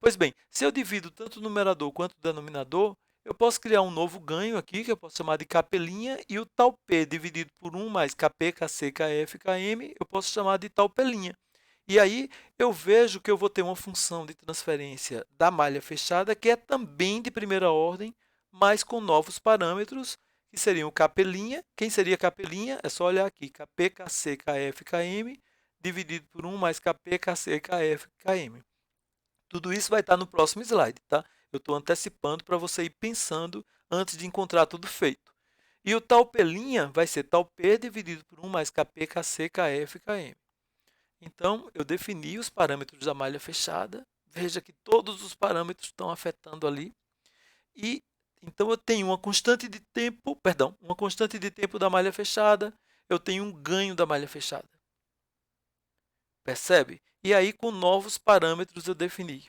Pois bem, se eu divido tanto o numerador quanto o denominador, eu posso criar um novo ganho aqui, que eu posso chamar de capelinha, e o tal P dividido por 1 mais Kp, Kc, Kf, Km, eu posso chamar de tal pelinha. E aí eu vejo que eu vou ter uma função de transferência da malha fechada, que é também de primeira ordem, mas com novos parâmetros, que seriam capelinha. Quem seria capelinha? É só olhar aqui, Kp, Kc, Kf, Km, dividido por 1 mais Kp, Kc, Kf, Km. Tudo isso vai estar no próximo slide, tá? Eu estou antecipando para você ir pensando antes de encontrar tudo feito. E o tal P' vai ser tal P dividido por 1 mais Kp, Kc, Kf, Km. Então, eu defini os parâmetros da malha fechada. Veja que todos os parâmetros estão afetando ali. E então eu tenho uma constante de tempo, uma constante de tempo da malha fechada, eu tenho um ganho da malha fechada. Percebe? E aí, com novos parâmetros, eu defini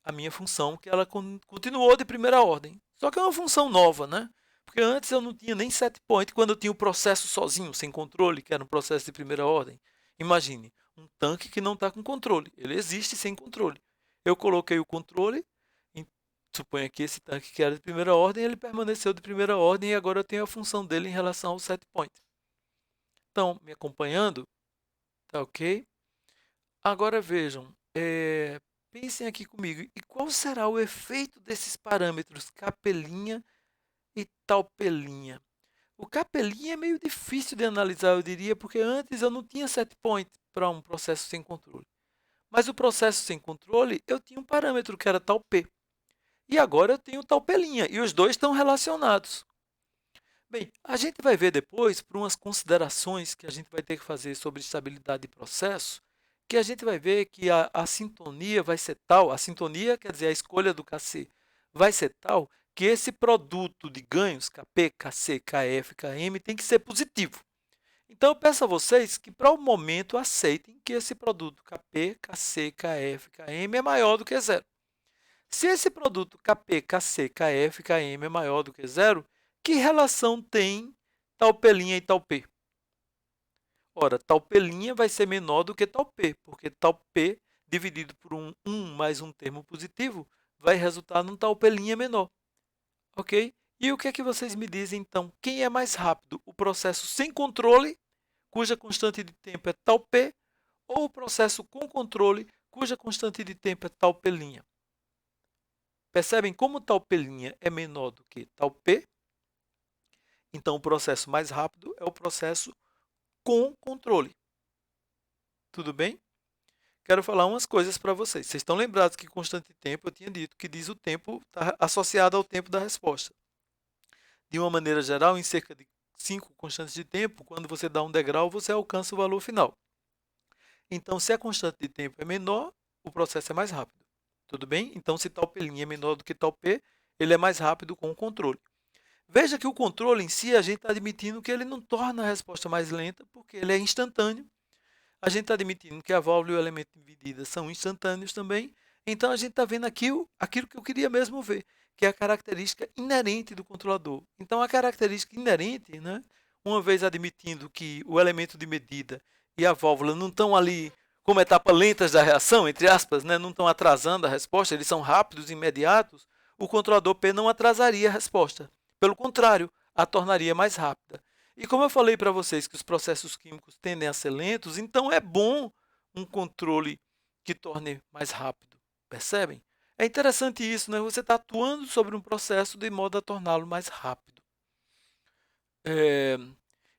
a minha função, que ela continuou de primeira ordem. Só que é uma função nova, né? Porque antes eu não tinha nem set point quando eu tinha o processo sozinho, sem controle, que era um processo de primeira ordem. Imagine, um tanque que não está com controle. Ele existe sem controle. Eu coloquei o controle, suponha que esse tanque que era de primeira ordem, ele permaneceu de primeira ordem e agora eu tenho a função dele em relação ao set point. Então, me acompanhando? Tá ok? Agora vejam, pensem aqui comigo, e qual será o efeito desses parâmetros capelinha e talpelinha? O capelinha é meio difícil de analisar, eu diria, porque antes eu não tinha set point para um processo sem controle. Mas o processo sem controle, eu tinha um parâmetro que era tal P. E agora eu tenho tal pelinha, e os dois estão relacionados. Bem, a gente vai ver depois, por umas considerações que a gente vai ter que fazer sobre estabilidade de processo, que a gente vai ver que a sintonia vai ser tal, a sintonia quer dizer a escolha do KC, vai ser tal que esse produto de ganhos, KP, KC, KF, KM, tem que ser positivo. Então, eu peço a vocês que, para o momento, aceitem que esse produto KP, KC, KF, KM é maior do que zero. Se esse produto KP, KC, KF, KM é maior do que zero, que relação tem tal P' e tal P? Ora, tal P' vai ser menor do que tal P, porque tal P dividido por 1 mais um termo positivo vai resultar num tal P' menor. Ok? E o que é que vocês me dizem, então? Quem é mais rápido? O processo sem controle, cuja constante de tempo é tal P, ou o processo com controle, cuja constante de tempo é tal P'? Percebem como tal P' é menor do que tal P? Então, o processo mais rápido é o processo com controle. Tudo bem? Quero falar umas coisas para vocês. Vocês estão lembrados que constante de tempo, eu tinha dito que diz o tempo está associado ao tempo da resposta. De uma maneira geral, em cerca de 5 constantes de tempo, quando você dá um degrau, você alcança o valor final. Então, se a constante de tempo é menor, o processo é mais rápido. Tudo bem? Então, se tal P' é menor do que tal P, ele é mais rápido com o controle. Veja que o controle em si, a gente está admitindo que ele não torna a resposta mais lenta, porque ele é instantâneo. A gente está admitindo que a válvula e o elemento de medida são instantâneos também. Então, a gente está vendo aqui aquilo que eu queria mesmo ver, que é a característica inerente do controlador. Então, a característica inerente, né, uma vez admitindo que o elemento de medida e a válvula não estão ali como etapas lentas da reação, entre aspas, né, não estão atrasando a resposta, eles são rápidos, imediatos, o controlador P não atrasaria a resposta. Pelo contrário, a tornaria mais rápida. E como eu falei para vocês que os processos químicos tendem a ser lentos, então é bom um controle que torne mais rápido. Percebem? É interessante isso, né? Você está atuando sobre um processo de modo a torná-lo mais rápido.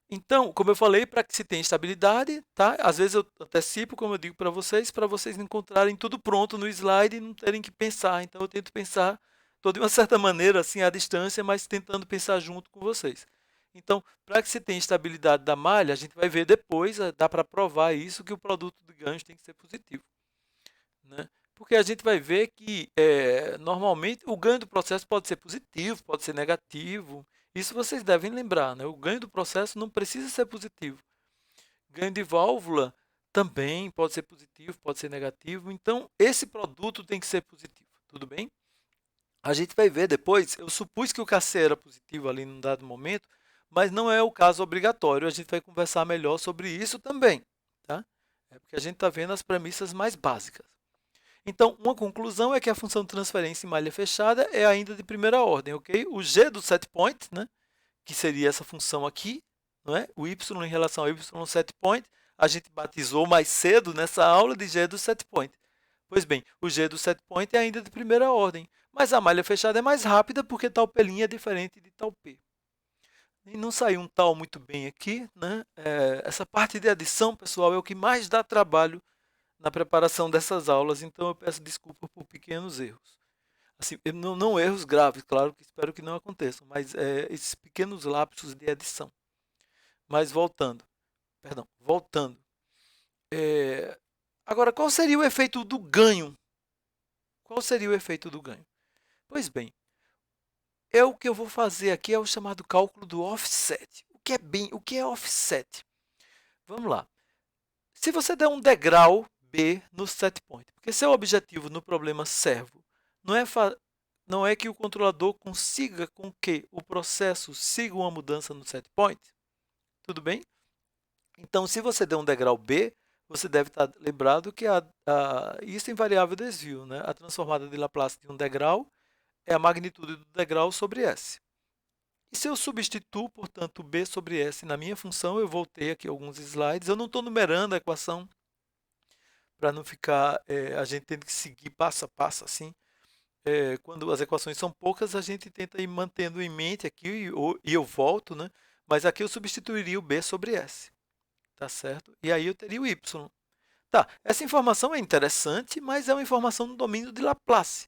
Então, como eu falei, para que se tenha estabilidade, tá? Às vezes eu antecipo, como eu digo para vocês encontrarem tudo pronto no slide e não terem que pensar. Então, eu tento pensar, estou de uma certa maneira assim à distância, mas tentando pensar junto com vocês. Então, para que se tenha estabilidade da malha, a gente vai ver depois, dá para provar isso, que o produto de ganhos tem que ser positivo, né? Porque a gente vai ver que, normalmente, o ganho do processo pode ser positivo, pode ser negativo. Isso vocês devem lembrar, né? O ganho do processo não precisa ser positivo. Ganho de válvula também pode ser positivo, pode ser negativo. Então, esse produto tem que ser positivo, tudo bem? A gente vai ver depois, eu supus que o KC era positivo ali num dado momento, mas não é o caso obrigatório. A gente vai conversar melhor sobre isso também, tá? É porque a gente está vendo as premissas mais básicas. Então, uma conclusão é que a função de transferência em malha fechada é ainda de primeira ordem, ok? O g do set point, né, que seria essa função aqui, não é? O y em relação ao y set point, a gente batizou mais cedo nessa aula de g do set point. Pois bem, o g do set point é ainda de primeira ordem, mas a malha fechada é mais rápida porque tal P' é diferente de tal P. E não saiu um tal muito bem aqui, né? Essa parte de adição, pessoal, é o que mais dá trabalho na preparação dessas aulas, então eu peço desculpa por pequenos erros. Assim, não erros graves, claro, que espero que não aconteçam, mas esses pequenos lapsos de edição. Mas voltando. Agora, qual seria o efeito do ganho? Qual seria o efeito do ganho? Pois bem, o que eu vou fazer aqui é o chamado cálculo do offset. O que é offset? Vamos lá. Se você der um degrau B no set point, porque seu objetivo no problema servo não é que o controlador consiga com que o processo siga uma mudança no set point, tudo bem? Então, se você der um degrau B, você deve estar lembrado que isso é invariável desvio, né? A transformada de Laplace de um degrau é a magnitude do degrau sobre S. E se eu substituo, portanto, B sobre S na minha função, eu voltei aqui alguns slides, eu não estou numerando a equação para não ficar a gente tendo que seguir passo a passo assim. Quando as equações são poucas, a gente tenta ir mantendo em mente aqui e eu volto, né? Mas aqui eu substituiria o B sobre S, tá certo? E aí eu teria o Y. Tá, essa informação é interessante, mas é uma informação no domínio de Laplace.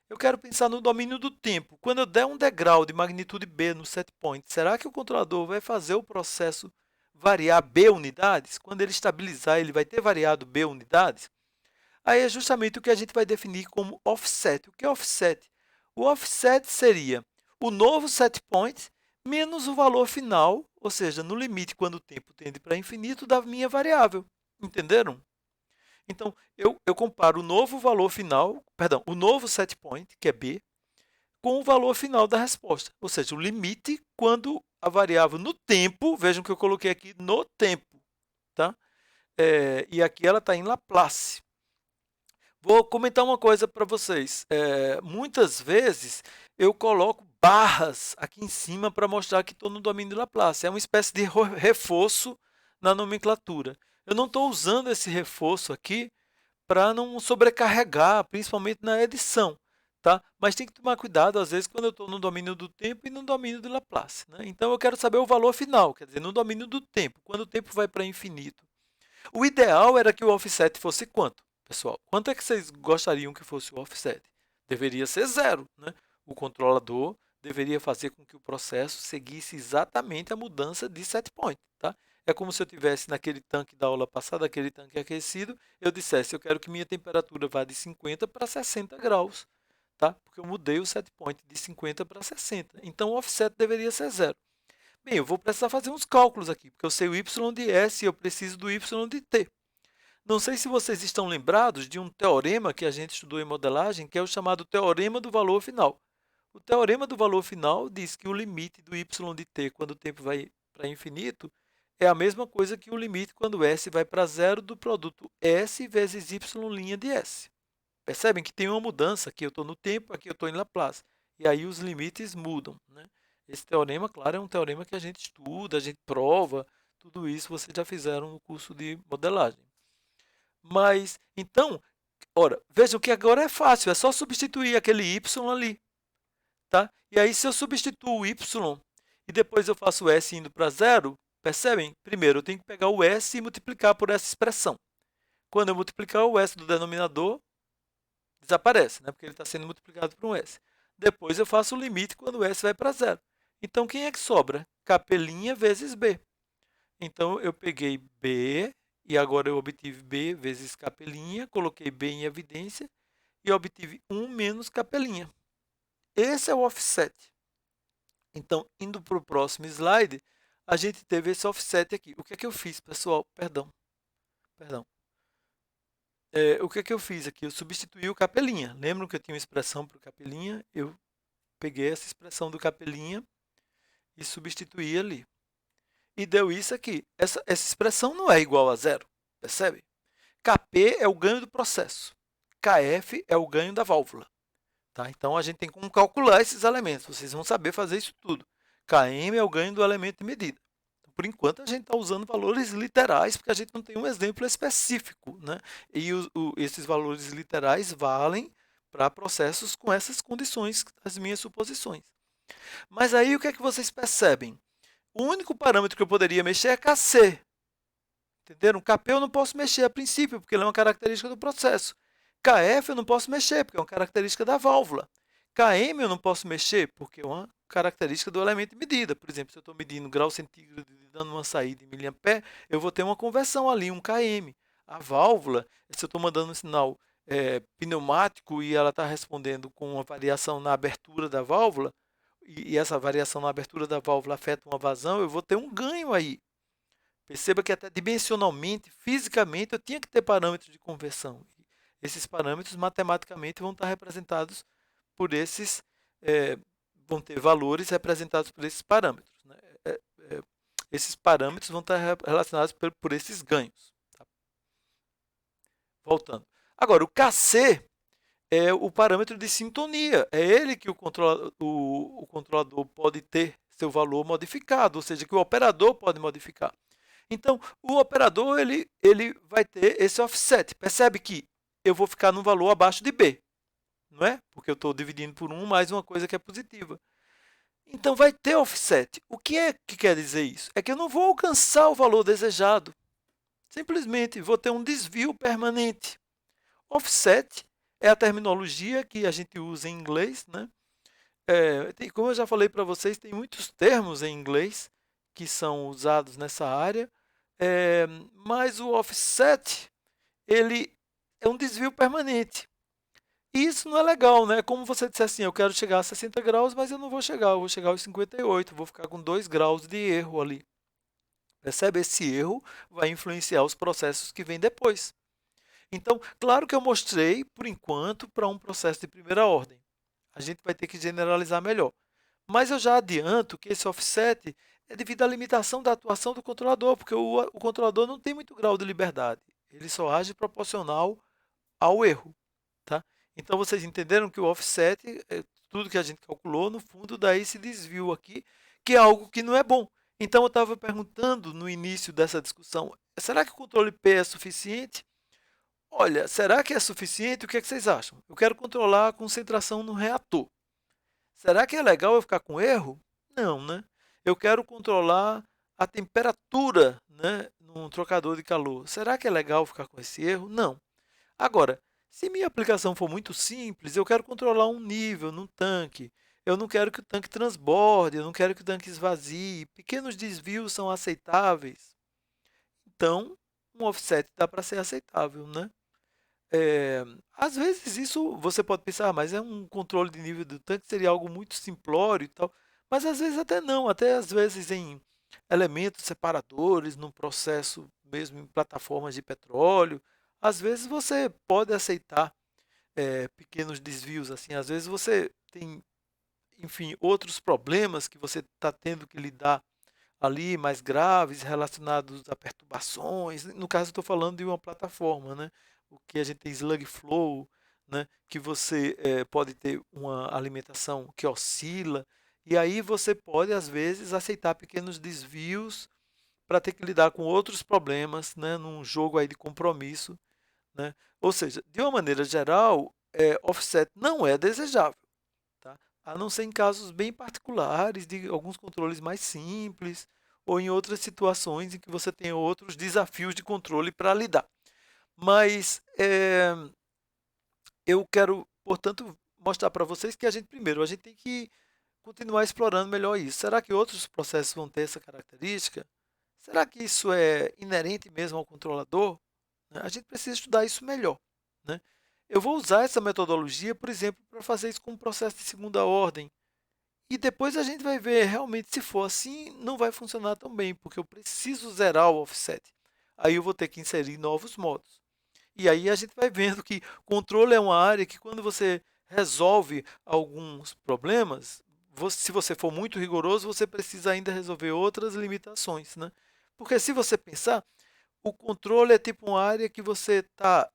Eu quero pensar no domínio do tempo. Quando eu der um degrau de magnitude B no set point, será que o controlador vai fazer o processo variar B unidades? Quando ele estabilizar, ele vai ter variado B unidades? Aí é justamente o que a gente vai definir como offset. O que é offset? O offset seria o novo set point menos o valor final, ou seja, no limite, quando o tempo tende para infinito, da minha variável. Entenderam? Então, eu comparo o novo valor final, perdão, o novo set point, que é B, com o valor final da resposta, ou seja, o limite quando a variável no tempo, vejam que eu coloquei aqui no tempo, tá? E aqui ela está em Laplace. Vou comentar uma coisa para vocês. Muitas vezes eu coloco barras aqui em cima para mostrar que estou no domínio de Laplace. É uma espécie de reforço na nomenclatura. Eu não estou usando esse reforço aqui para não sobrecarregar, principalmente na edição. Tá? Mas tem que tomar cuidado, às vezes, quando eu estou no domínio do tempo e no domínio de Laplace. Né? Então, eu quero saber o valor final, quer dizer, no domínio do tempo, quando o tempo vai para infinito. O ideal era que o offset fosse quanto, pessoal? Quanto é que vocês gostariam que fosse o offset? Deveria ser zero. Né? O controlador deveria fazer com que o processo seguisse exatamente a mudança de set point. Tá? É como se eu tivesse naquele tanque da aula passada, aquele tanque aquecido, eu dissesse, eu quero que minha temperatura vá de 50 para 60 graus. Tá? Porque eu mudei o set point de 50 para 60. Então, o offset deveria ser zero. Bem, eu vou precisar fazer uns cálculos aqui, porque eu sei o y de s e eu preciso do y de t. Não sei se vocês estão lembrados de um teorema que a gente estudou em modelagem, que é o chamado teorema do valor final. O teorema do valor final diz que o limite do y de t quando o tempo vai para infinito é a mesma coisa que o limite quando s vai para zero do produto s vezes y' de s. Percebem que tem uma mudança, aqui eu estou no tempo, aqui eu estou em Laplace. E aí os limites mudam. Né? Esse teorema, claro, é um teorema que a gente estuda, a gente prova, tudo isso vocês já fizeram no curso de modelagem. Mas, então, ora, vejam que agora é fácil, é só substituir aquele y ali. Tá? E aí, se eu substituo o y e depois eu faço o s indo para zero, percebem? Primeiro, eu tenho que pegar o s e multiplicar por essa expressão. Quando eu multiplicar o s do denominador, desaparece, né? Porque ele está sendo multiplicado por um s. Depois eu faço o limite quando o s vai para zero. Então, quem é que sobra? K' vezes B. Então, eu peguei B e agora eu obtive B vezes K', coloquei B em evidência e obtive 1 menos K'. Esse é o offset. Então, indo para o próximo slide, a gente teve esse offset aqui. O que é que eu fiz, pessoal? Perdão. O que é que eu fiz aqui? Eu substituí o capelinha. Lembram que eu tinha uma expressão para o capelinha? Eu peguei essa expressão do capelinha e substituí ali. E deu isso aqui. Essa expressão não é igual a zero, percebe? Kp é o ganho do processo. Kf é o ganho da válvula. Tá? Então, a gente tem como calcular esses elementos. Vocês vão saber fazer isso tudo. Km é o ganho do elemento de medida. Por enquanto, a gente está usando valores literais, porque a gente não tem um exemplo específico. Né? E esses valores literais valem para processos com essas condições, as minhas suposições. Mas aí, o que é que vocês percebem? O único parâmetro que eu poderia mexer é Kc. Entenderam? Kp eu não posso mexer a princípio, porque ele é uma característica do processo. Kf eu não posso mexer, porque é uma característica da válvula. Km eu não posso mexer, porque é uma característica do elemento de medida. Por exemplo, se eu estou medindo grau centígrado dando uma saída em miliampere, eu vou ter uma conversão ali, um km. A válvula, se eu estou mandando um sinal pneumático e ela está respondendo com uma variação na abertura da válvula, e essa variação na abertura da válvula afeta uma vazão, eu vou ter um ganho aí. Perceba que até dimensionalmente, fisicamente, eu tinha que ter parâmetros de conversão. Esses parâmetros, matematicamente, vão estar representados por esses, vão ter valores representados por esses parâmetros. Né? Esses parâmetros vão estar relacionados por esses ganhos. Tá? Voltando. Agora, o Kc é o parâmetro de sintonia. É ele que o controlador pode ter seu valor modificado, ou seja, que o operador pode modificar. Então, o operador ele vai ter esse offset. Percebe que eu vou ficar num valor abaixo de B, não é? Porque eu estou dividindo por 1 mais uma coisa que é positiva. Então, vai ter offset. O que é que quer dizer isso? É que eu não vou alcançar o valor desejado. Simplesmente vou ter um desvio permanente. Offset É a terminologia que a gente usa em inglês, né? Como eu já falei para vocês, tem muitos termos em inglês que são usados nessa área, mas o offset, ele é um desvio permanente. E isso não é legal, né? Como você disse assim, eu quero chegar a 60 graus, mas eu não vou chegar, eu vou chegar aos 58, vou ficar com 2 graus de erro ali. Percebe? Esse erro vai influenciar os processos que vêm depois. Então, claro que eu mostrei, por enquanto, para um processo de primeira ordem. A gente vai ter que generalizar melhor. Mas eu já adianto que esse offset é devido à limitação da atuação do controlador, porque o controlador não tem muito grau de liberdade. Ele só age proporcional ao erro. Tá? Então, vocês entenderam que o offset, tudo que a gente calculou, no fundo, dá esse desvio aqui, que é algo que não é bom. Então, eu estava perguntando no início dessa discussão, será que o controle P é suficiente? Olha, será que é suficiente? O que é que vocês acham? Eu quero controlar a concentração no reator. Será que é legal eu ficar com erro? Não, né? Eu quero controlar a temperatura, né, num trocador de calor. Será que é legal ficar com esse erro? Não. Agora, se minha aplicação for muito simples, eu quero controlar um nível num tanque. Eu não quero que o tanque transborde, eu não quero que o tanque esvazie. Pequenos desvios são aceitáveis. Então, um offset dá para ser aceitável, né? Às vezes isso você pode pensar, mas é um controle de nível do tanque, seria algo muito simplório e tal. Mas às vezes até não, até às vezes em elementos separadores, num processo mesmo em plataformas de petróleo, às vezes você pode aceitar pequenos desvios assim. Às vezes você tem, enfim, outros problemas que você está tendo que lidar ali mais graves relacionados a perturbações. No caso, estou falando de uma plataforma, né? O que a gente tem slug flow, né? Que você pode ter uma alimentação que oscila, e aí você pode, às vezes, aceitar pequenos desvios para ter que lidar com outros problemas, né? Num jogo aí de compromisso, né? Ou seja, de uma maneira geral, offset não é desejável. Tá? A não ser em casos bem particulares, de alguns controles mais simples, ou em outras situações em que você tem outros desafios de controle para lidar. Mas eu quero, portanto, mostrar para vocês que primeiro, a gente tem que continuar explorando melhor isso. Será que outros processos vão ter essa característica? Será que isso é inerente mesmo ao controlador? Né? A gente precisa estudar isso melhor. Né? Eu vou usar essa metodologia, por exemplo, para fazer isso com um processo de segunda ordem. E depois a gente vai ver realmente se for assim, não vai funcionar tão bem, porque eu preciso zerar o offset. Aí eu vou ter que inserir novos modos. E aí a gente vai vendo que controle é uma área que quando você resolve alguns problemas, se você for muito rigoroso, você precisa ainda resolver outras limitações, né? Porque se você pensar, o controle é tipo uma área que você está,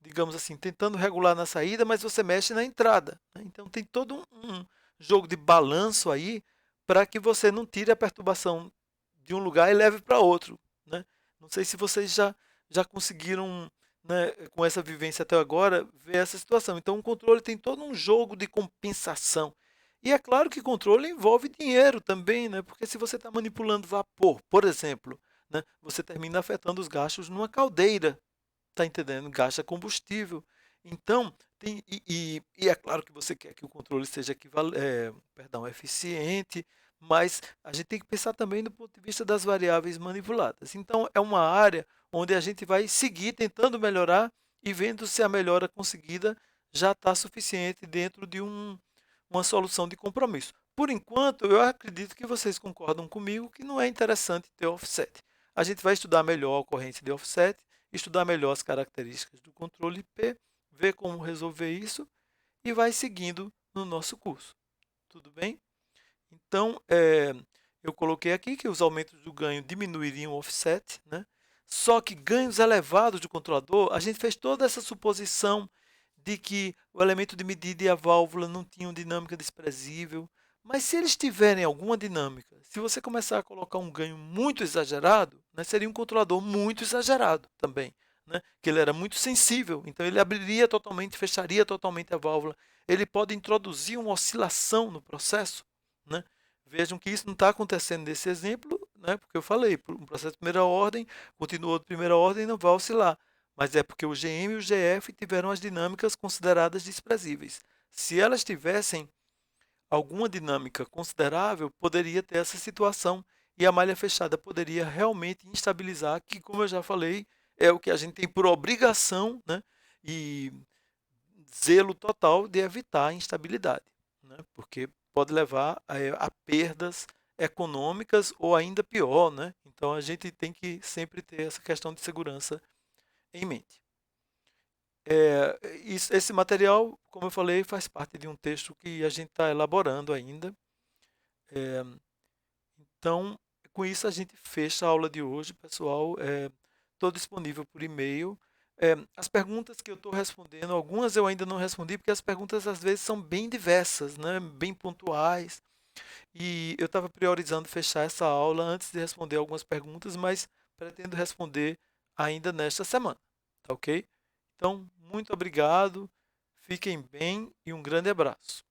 digamos assim, tentando regular na saída, mas você mexe na entrada, né? Então tem todo um jogo de balanço aí para que você não tire a perturbação de um lugar e leve para outro, né? Não sei se vocês já conseguiram, né, com essa vivência até agora, ver essa situação. Então, o controle tem todo um jogo de compensação. E é claro que controle envolve dinheiro também, né? Porque se você está manipulando vapor, por exemplo, né, você termina afetando os gastos numa caldeira, tá entendendo? Gasta combustível. Então, e é claro que você quer que o controle seja perdão, eficiente, mas a gente tem que pensar também do ponto de vista das variáveis manipuladas. Então, é uma área onde a gente vai seguir tentando melhorar e vendo se a melhora conseguida já está suficiente dentro de uma solução de compromisso. Por enquanto, eu acredito que vocês concordam comigo que não é interessante ter offset. A gente vai estudar melhor a ocorrência de offset, estudar melhor as características do controle IP, ver como resolver isso e vai seguindo no nosso curso. Tudo bem? Então, eu coloquei aqui que os aumentos do ganho diminuiriam o offset, né? Só que ganhos elevados do controlador, a gente fez toda essa suposição de que o elemento de medida e a válvula não tinham dinâmica desprezível. Mas se eles tiverem alguma dinâmica, se você começar a colocar um ganho muito exagerado, né, seria um controlador muito exagerado também, né, que ele era muito sensível, então ele abriria totalmente, fecharia totalmente a válvula. Ele pode introduzir uma oscilação no processo. Né? Vejam que isso não está acontecendo nesse exemplo, né, porque eu falei, um processo de primeira ordem, continuou de primeira ordem, não vai oscilar. mas é porque o GM e o GF tiveram as dinâmicas consideradas desprezíveis. Se elas tivessem alguma dinâmica considerável, poderia ter essa situação e a malha fechada poderia realmente instabilizar, que, como eu já falei, é o que a gente tem por obrigação, né, e zelo total de evitar a instabilidade, né, porque pode levar a perdas econômicas ou ainda pior, né? Então a gente tem que sempre ter essa questão de segurança em mente. Esse material, como eu falei, faz parte de um texto que a gente está elaborando ainda. É, então, com isso a gente fecha a aula de hoje, pessoal. Estou disponível por e-mail. As perguntas que eu estou respondendo, algumas eu ainda não respondi, porque as perguntas às vezes são bem diversas, né? Bem pontuais. E eu estava priorizando fechar essa aula antes de responder algumas perguntas, mas pretendo responder ainda nesta semana, tá ok? Então, muito obrigado, fiquem bem e um grande abraço.